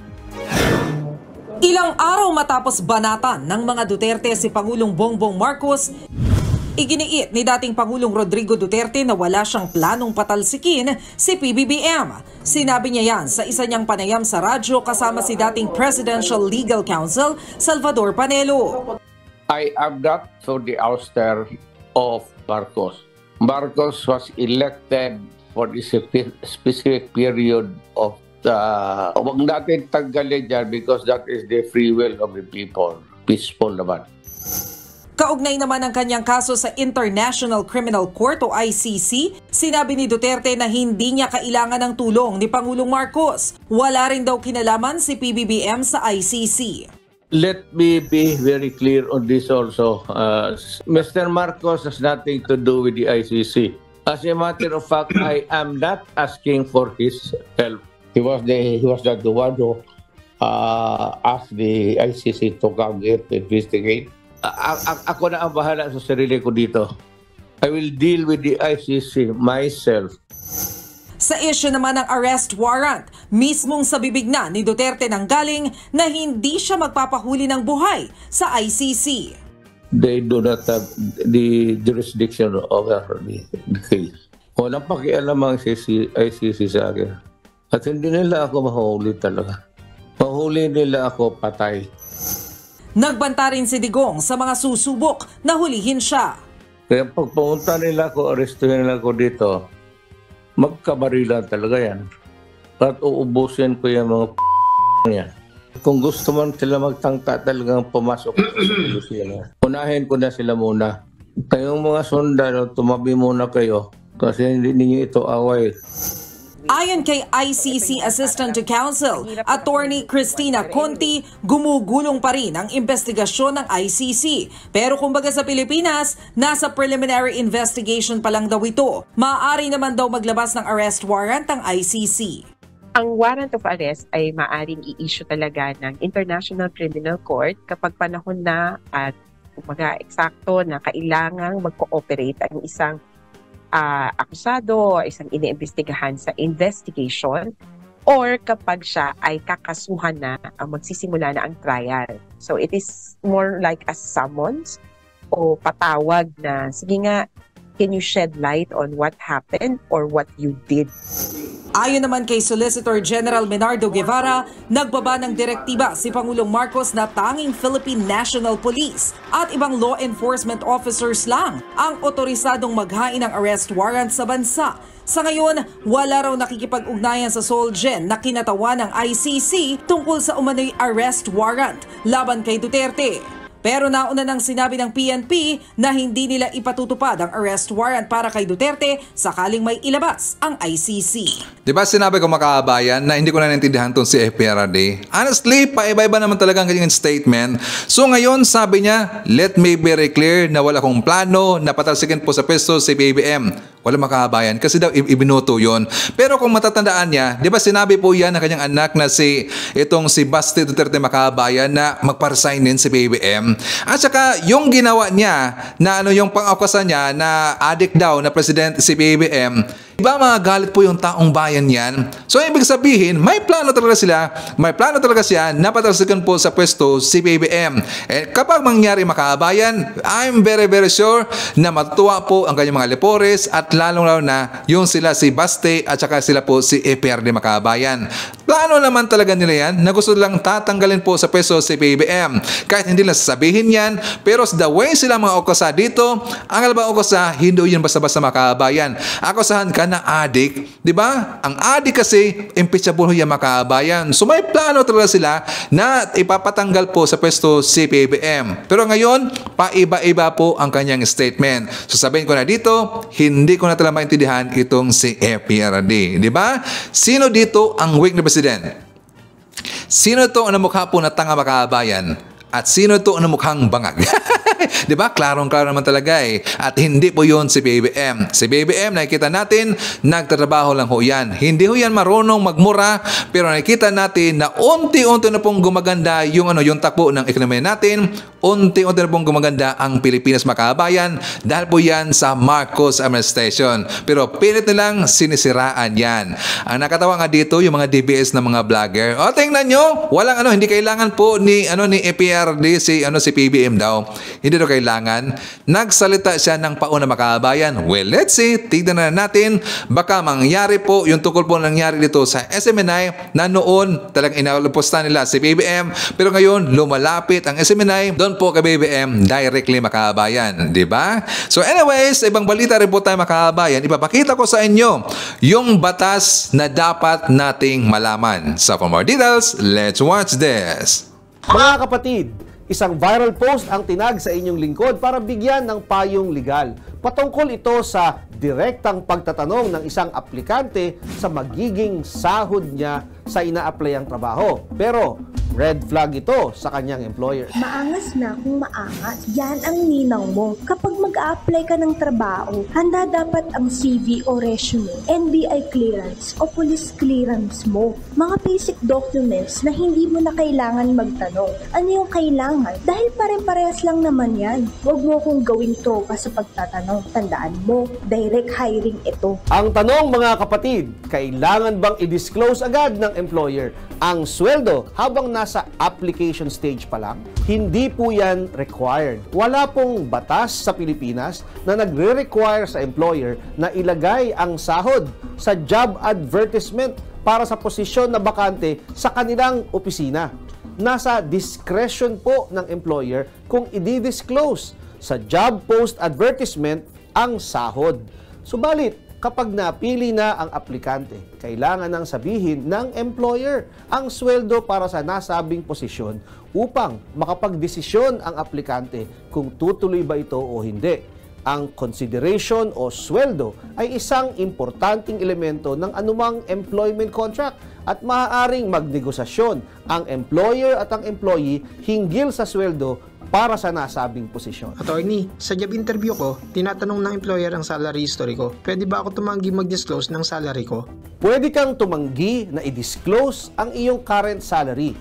Ilang araw matapos banatan ng mga Duterte si Pangulong Bongbong Marcos, iginiit ni dating Pangulong Rodrigo Duterte na wala siyang planong patalsikin si PBBM. Sinabi niya yan sa isa niyang panayam sa radyo kasama si dating Presidential Legal Counsel Salvador Panelo. I am not for the ouster of Marcos. Marcos was elected for this specific period of huwag natin tanggalin dyan because that is the free will of the people. Peaceful naman. Kaugnay naman ang kanyang kaso sa International Criminal Court o ICC, sinabi ni Duterte na hindi niya kailangan ng tulong ni Pangulong Marcos. Wala rin daw kinalaman si PBBM sa ICC. Let me be very clear on this also. Mr. Marcos has nothing to do with the ICC. As a matter of fact, I am not asking for his help. He was the one who asked the ICC to come here to investigate. Ako na ang bahala sa sarili ko dito. I will deal with the ICC myself. Sa issue naman ng arrest warrant, mismong sa bibig na ni Duterte nanggaling na hindi siya magpapahuli ng buhay sa ICC. They do not have the jurisdiction over the case. Walang pakialam ang ICC sa akin. At hindi nila ako mahuli talaga. Mahuli nila ako patay. Nagbanta rin si Digong sa mga susubok na hulihin siya. Kaya pag pumunta nila ako, arestuhin nila ako dito, magkabarilan talaga yan. At uubusin ko yung mga yan. Kung gusto man sila magtangka talagang pumasok sa Pilipinas, unahin ko na sila muna. Kayong mga sundalo, tumabi muna kayo kasi hindi niyo ito away. Ayon kay ICC Assistant to Counsel, Attorney Cristina Conti, gumugulong pa rin ang investigasyon ng ICC. Pero kumbaga sa Pilipinas, nasa preliminary investigation pa lang daw ito. Maaari naman daw maglabas ng arrest warrant ang ICC. Ang warrant of arrest ay maaaring i-issue talaga ng International Criminal Court kapag panahon na at kumbaga eksakto na kailangang mag-cooperate ang isang akusado, isang iniimbestigahan sa investigation, or kapag siya ay kakasuhan na, magsisimula na ang trial. So it is more like a summons o patawag na, sige nga, can you shed light on what happened or what you did? Ayon naman kay Solicitor General Menardo Guevara, nagbaba ng direktiba si Pangulong Marcos na tanging Philippine National Police at ibang law enforcement officers lang ang otorisadong maghain ng arrest warrant sa bansa. Sa ngayon, wala raw nakikipag-ugnayan sa Solgen na kinatawan ng ICC tungkol sa umano'y arrest warrant laban kay Duterte. Pero nauna nang sinabi ng PNP na hindi nila ipatutupad ang arrest warrant para kay Duterte sakaling may ilabas ang ICC. Diba sinabi ko makaabayan na hindi ko na naintindihan itong si FPRD? Honestly, paiba-iba naman talaga ang kanyang statement. So ngayon sabi niya, let me be very clear na wala kong plano na patalsikin po sa peso si BBM. Wala makaabayan kasi daw ibinuto yon. Pero kung matatandaan niya, di ba sinabi po yan ng kanyang anak na si Baste Duterte makaabayan na magpa-resign din si BBM. At saka yung ginawa niya na yung pang-akusan niya na addict daw na president si BBM, iba magalit po yung taong bayan yan. So ibig sabihin, may plano talaga siya na patalsikan po sa pwesto si BBM. Eh, kapag mangyari makaabayan, I'm very very sure na matutuwa po ang kanyang mga lepores at lalong-lalo na yung sila si Baste at saka sila po si FPRD makaabayan. Plano naman talaga nila yan na gusto lang tatanggalin po sa pwesto si BBM. Kahit hindi lang sasabihin yan, pero the way sila mga okusa dito, ang alabang okusa, hindi yun basta-basta makaabayan. Akusahan ka na adik, di ba? Ang adik kasi, impeachable yung makaabayan. So may plano talaga sila na ipapatanggal po sa pwesto si BBM. Pero ngayon, paiba-iba po ang kanyang statement. So sabihin ko na dito, hindi ko na talaga maintindihan itong si FPRD. Di ba? Sino dito ang weak na president? Sino to ang namukha po na tanga makaabayan? At sino to ang namukhang bangag? Di ba? Klarong-klaro naman talaga eh. At hindi po yun si BBM. Si BBM, nakikita natin, nagtatrabaho lang ho yan. Hindi ho yan marunong magmura, pero nakikita natin na unti-unti na pong gumaganda yung takbo ng ekonomiya natin. Unti-unti na pong gumaganda ang Pilipinas, mga kabayan, dahil po yan sa Marcos administration. Pero pilit nilang sinisiraan yan. Ang nakatawa nga dito, yung mga DBS na mga vlogger. O, tingnan nyo, walang hindi kailangan po ni EPRD si PBM daw. Hindi daw kailangan. Nagsalita siya ng pauna, mga kabayan. Well, let's see. Tignan na natin. Baka mangyari po yung tukol po nangyari dito sa SMNI na noon talagang inaluposta nila si PBM. Pero ngayon, lumalapit ang SMNI doon po kay BBM directly, mga kabayan. Diba? So anyways, ibang balita rin po tayo, mga kabayan. Ipapakita ko sa inyo yung batas na dapat nating malaman. So for more details, let's watch this. Mga kapatid, isang viral post ang tinag sa inyong lingkod para bigyan ng payong legal. Patungkol ito sa direktang pagtatanong ng isang aplikante sa magiging sahod niya sa ina-applyang trabaho. Pero red flag ito sa kanyang employer. Maangas na kung maangas. Yan ang ninang mo. Kapag mag-a-apply ka ng trabaho, handa dapat ang CV o resume, NBI clearance o police clearance mo. Mga basic documents na hindi mo na kailangan magtanong. Ano yung kailangan? Dahil pare-parehas lang naman yan. Huwag mo kong gawing tropa sa pagtatanong. Tandaan mo, direct hiring ito. Ang tanong, mga kapatid, kailangan bang i-disclose agad ng employer ang sweldo habang nasa application stage pa lang? Hindi po yan required. Wala pong batas sa Pilipinas na nagre-require sa employer na ilagay ang sahod sa job advertisement para sa posisyon na bakante sa kanilang opisina. Nasa discretion po ng employer kung i-disclose sa job post advertisement ang sahod. Subalit, kapag napili na ang aplikante, kailangan nang sabihin ng employer ang sweldo para sa nasabing posisyon upang makapagdesisyon ang aplikante kung tutuloy ba ito o hindi. Ang consideration o sweldo ay isang importanteng elemento ng anumang employment contract at maaaring magnegosasyon ang employer at ang employee hinggil sa sweldo para sa nasabing posisyon. Attorney, sa job interview ko, tinatanong ng employer ang salary history ko. Pwede ba ako tumanggi mag-disclose ng salary ko? Pwede kang tumanggi na i-disclose ang iyong current salary.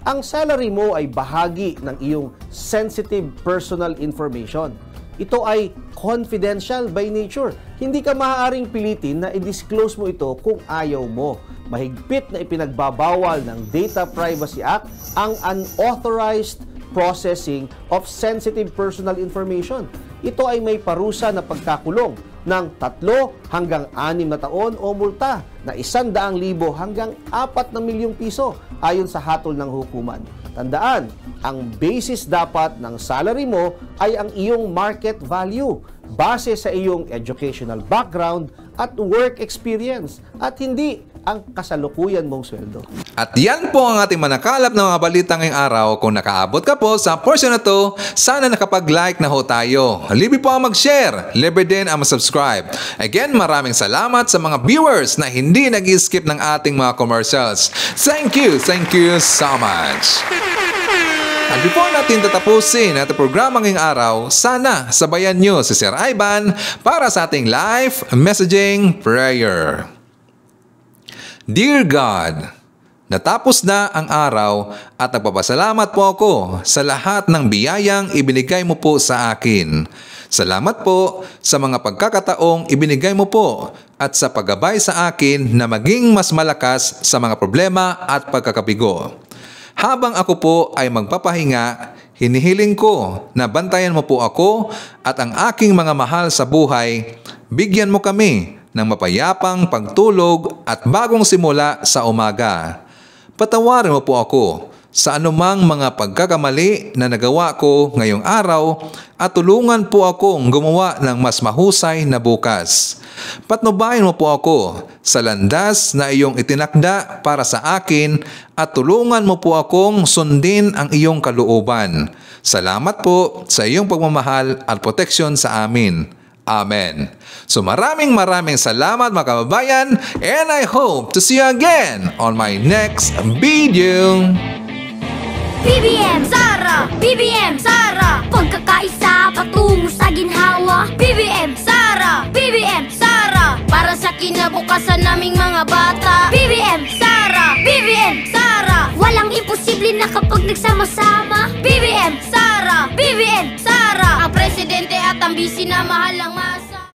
Ang salary mo ay bahagi ng iyong sensitive personal information. Ito ay confidential by nature. Hindi ka maaaring pilitin na i-disclose mo ito kung ayaw mo. Mahigpit na ipinagbabawal ng Data Privacy Act ang unauthorized processing of sensitive personal information. Ito ay may parusa na pagkakulong ng 3 hanggang 6 na taon o multa na 100,000 hanggang 4 milyong piso ayon sa hatol ng hukuman. Tandaan, ang basis dapat ng salary mo ay ang iyong market value base sa iyong educational background at work experience at hindi ang kasalukuyan mong sweldo. At yan po ang ating manakalap ng mga balita ngayong araw. Kung nakaabot ka po sa portion na to, sana nakapag-like na ho tayo. Libre po ang mag-share, libre din ang mag-subscribe. Again, maraming salamat sa mga viewers na hindi nag-skip ng ating mga commercials. Thank you so much. At before natin tatapusin at programa ngayong araw, sana sabayan nyo si Sir Ivan para sa ating live messaging prayer. Dear God, natapos na ang araw at nagpapasalamat po ako sa lahat ng biyayang ibinigay mo po sa akin. Salamat po sa mga pagkakataong ibinigay mo po at sa paggabay sa akin na maging mas malakas sa mga problema at pagkakabigo. Habang ako po ay magpapahinga, hinihiling ko na bantayan mo po ako at ang aking mga mahal sa buhay. Bigyan mo kami ng mapayapang pagtulog at bagong simula sa umaga. Patawarin mo po ako sa anumang mga pagkakamali na nagawa ko ngayong araw at tulungan po akong gumawa ng mas mahusay na bukas. Patnubayan mo po ako sa landas na iyong itinakda para sa akin at tulungan mo po akong sundin ang iyong kalooban. Salamat po sa iyong pagmamahal at proteksyon sa amin. Amen. So maraming salamat mga kababayan and I hope to see you again on my next video. BBM Sara! Sara, BBM Sara, pagkakaisa patungo sa ginhawa. BBM Sara, BBM Sara, para sa kinabukasan naming mga bata. BBM Sara, BBM Sara, walang imposible na kapag nagsama-sama. BBM Sara, BBM Sara, ang presidente at ang bisi na mahal ang